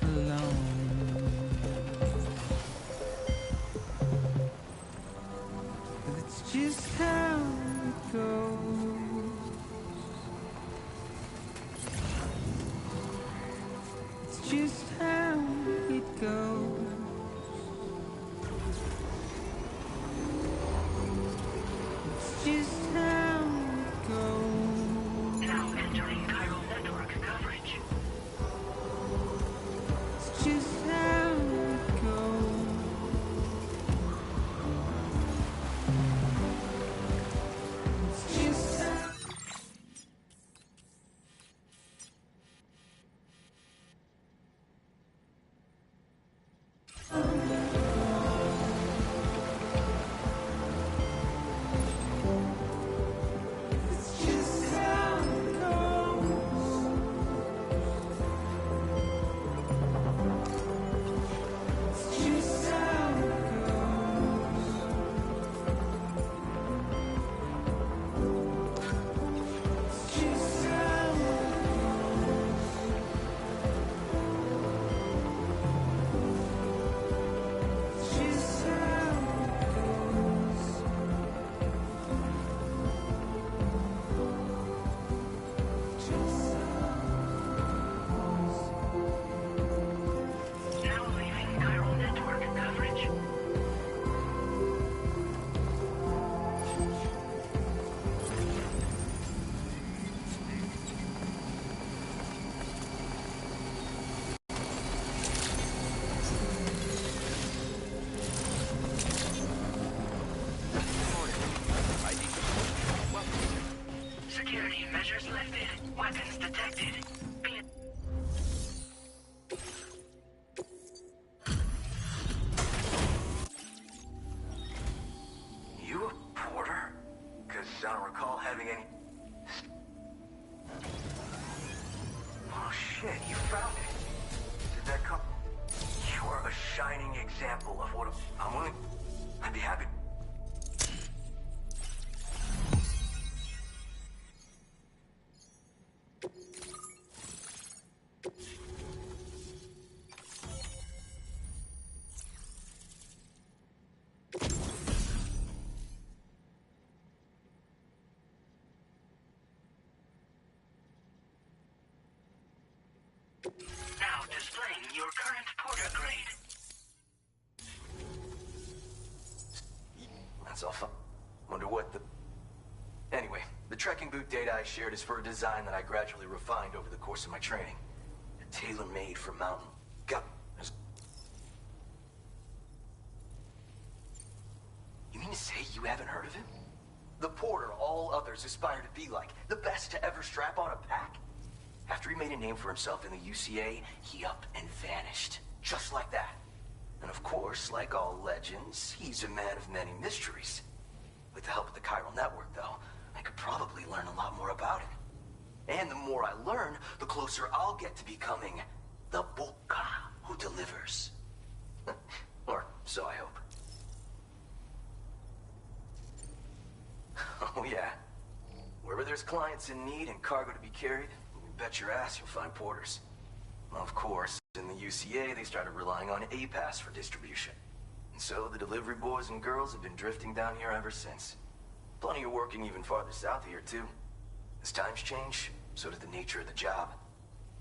[SPEAKER 3] alone. But it's just how it goes. It's just how it goes. It's just how it goes.
[SPEAKER 5] Now entering chiral network coverage.
[SPEAKER 3] It's just how it goes. It's just how. It's just how it goes. It's just how it goes. It's just how it goes. It's just how it goes.
[SPEAKER 5] Now leaving chiral network coverage. Security measures lifted. Weapons detected. Be
[SPEAKER 1] You a porter? Cause I don't recall having any... Oh shit, you found it. Did that come... You are a shining example of what I'm willing... I'd be happy...
[SPEAKER 5] Now displaying your current porter grade.
[SPEAKER 14] That's all fun. Wonder what the... Anyway, the trekking boot data I shared is for a design that I gradually refined over the course of my training. Tailor-made for mountain. You mean to say you haven't heard of him? The porter all others aspire to be like. The best to ever strap on a pack? After he made a name for himself in the UCA, he up and vanished. Just like that. And of course, like all legends, he's a man of many mysteries. With the help of the chiral network, though, I could probably learn a lot more about him. And the more I learn, the closer I'll get to becoming the Boca who delivers. Or so I hope. Oh yeah. Wherever there's clients in need and cargo to be carried, you bet your ass you'll find porters. Of course, in the UCA, they started relying on A-Pass for distribution. And so the delivery boys and girls have been drifting down here ever since. Plenty are working even farther south here, too. As times change, so does the nature of the job.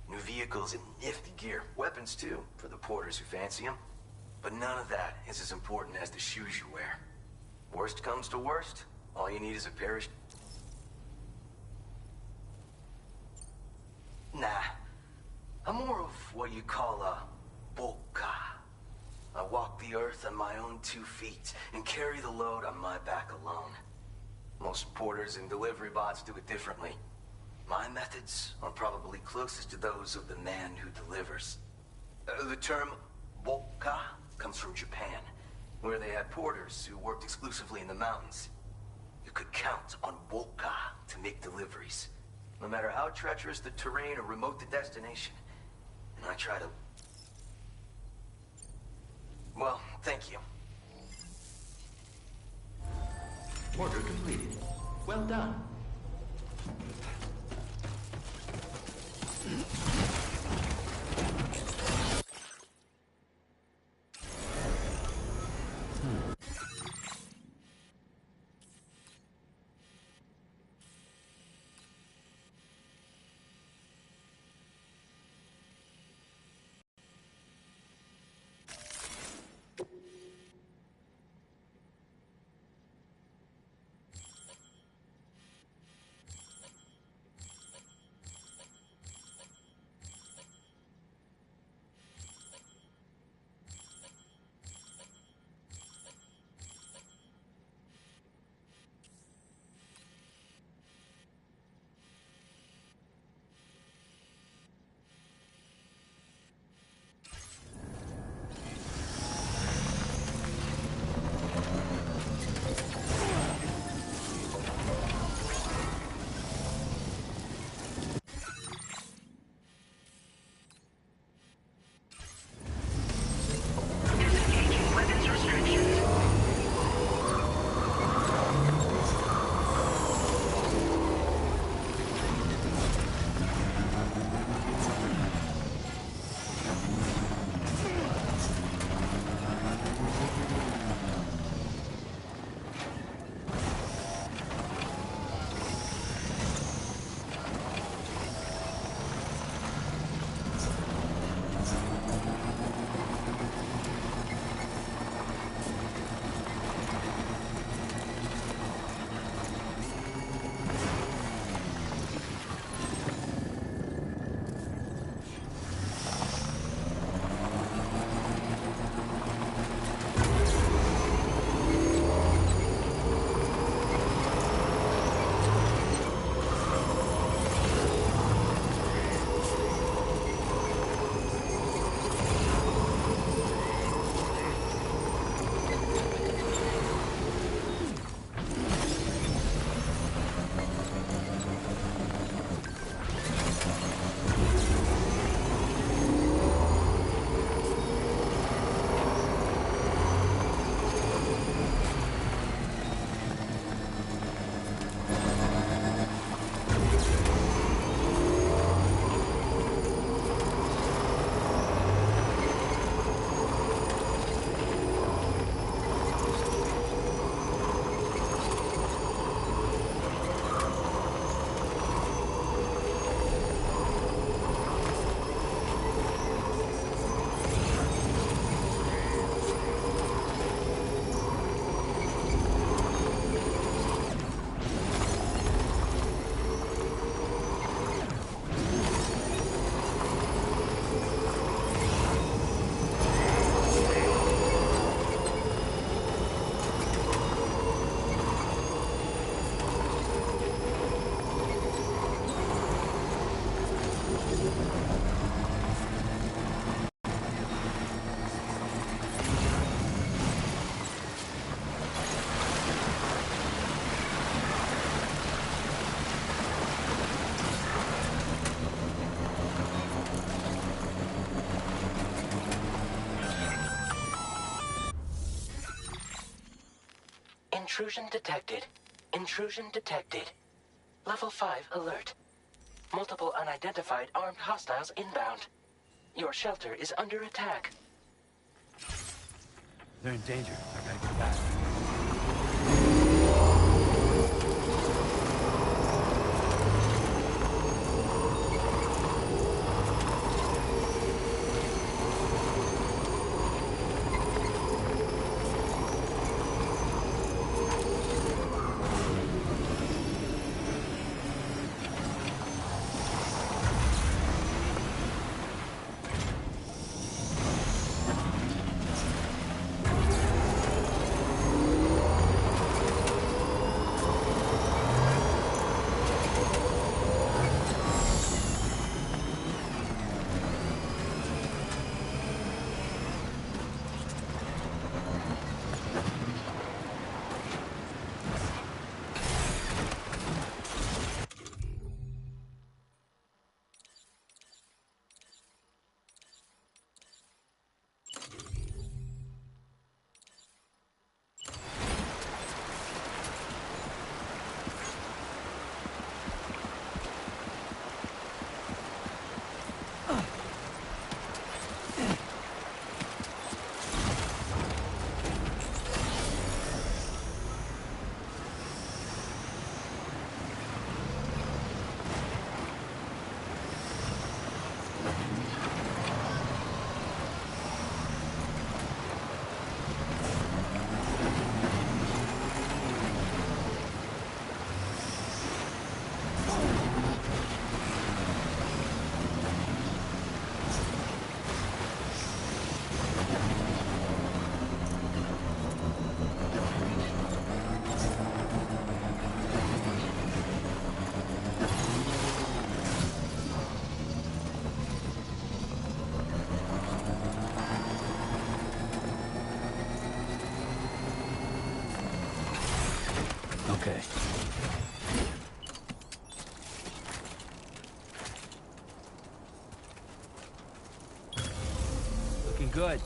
[SPEAKER 14] New vehicles and nifty gear. Weapons, too, for the porters who fancy them. But none of that is as important as the shoes you wear. Worst comes to worst, all you need is a pair of... Nah. I'm more of what you call a boca. I walk the earth on my own 2 feet and carry the load on my back alone. Most porters and delivery bots do it differently. My methods are probably closest to those of the man who delivers. The term boca comes from Japan, where they had porters who worked exclusively in the mountains. You could count on boca to make deliveries, no matter how treacherous the terrain or remote the destination. And I try to... Well, thank you.
[SPEAKER 4] Order completed. Well done.
[SPEAKER 5] Intrusion detected. Intrusion detected. Level 5 alert. Multiple unidentified armed hostiles inbound. Your shelter is under attack.
[SPEAKER 2] They're in danger. I gotta go back. Okay. Looking good.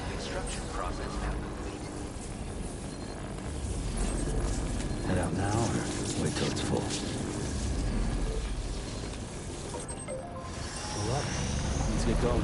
[SPEAKER 4] Construction process now complete.
[SPEAKER 2] Head out now or wait till it's full? Well, up. Let's get going.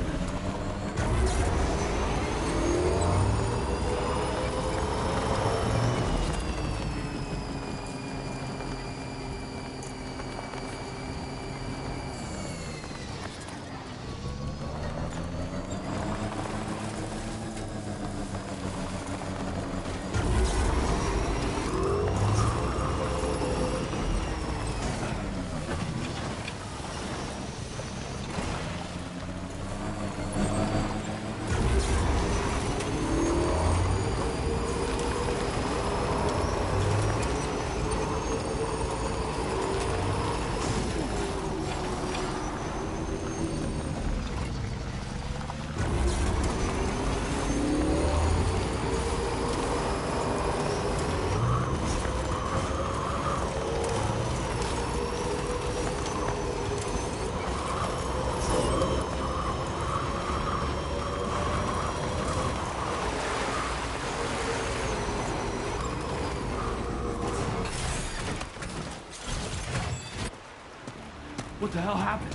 [SPEAKER 3] What the hell happened?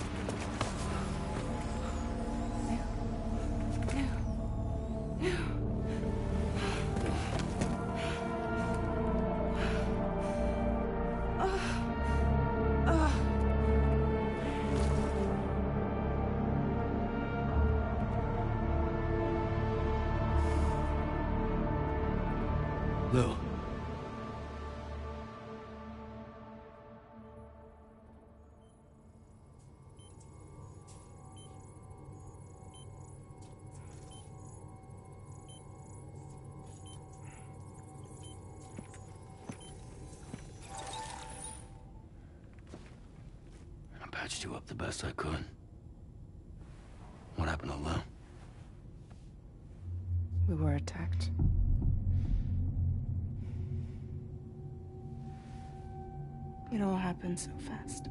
[SPEAKER 2] Lou. I patched you up the best I could. What happened to Lou?
[SPEAKER 13] We were attacked. It all happened so fast.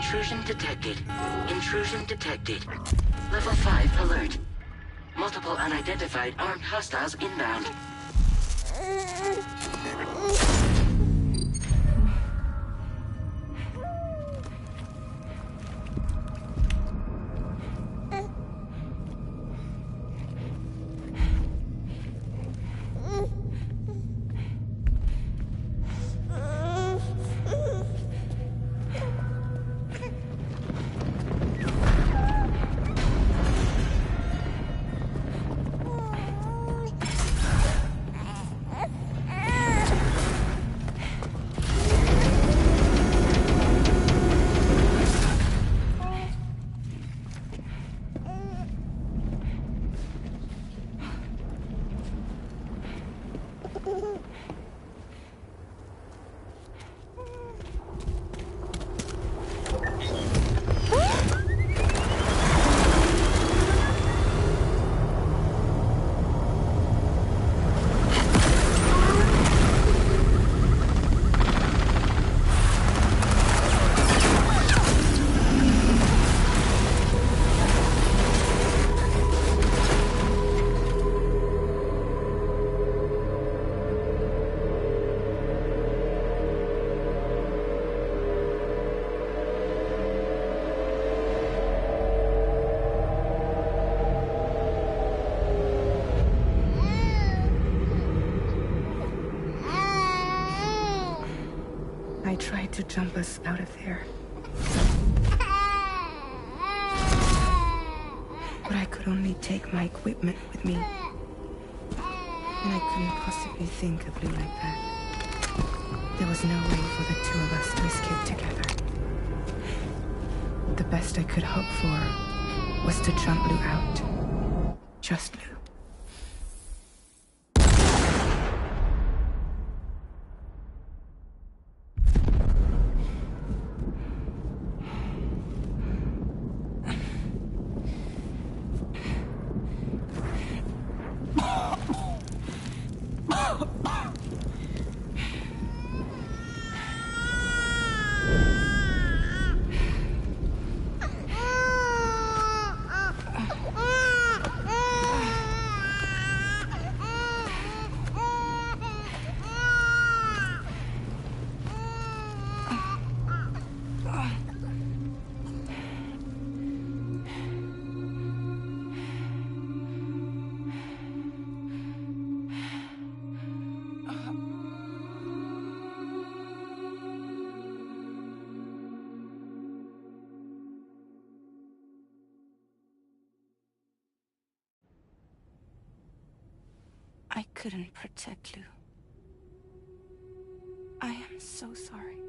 [SPEAKER 5] Intrusion detected. Intrusion detected. Level 5 alert. Multiple unidentified armed hostiles inbound.
[SPEAKER 13] I tried to jump us out of there. But I could only take my equipment with me. And I couldn't possibly think of Lou like that. There was no way for the two of us to escape together. The best I could hope for was to jump Lou out. Just Lou. I couldn't protect Lou. I am so sorry.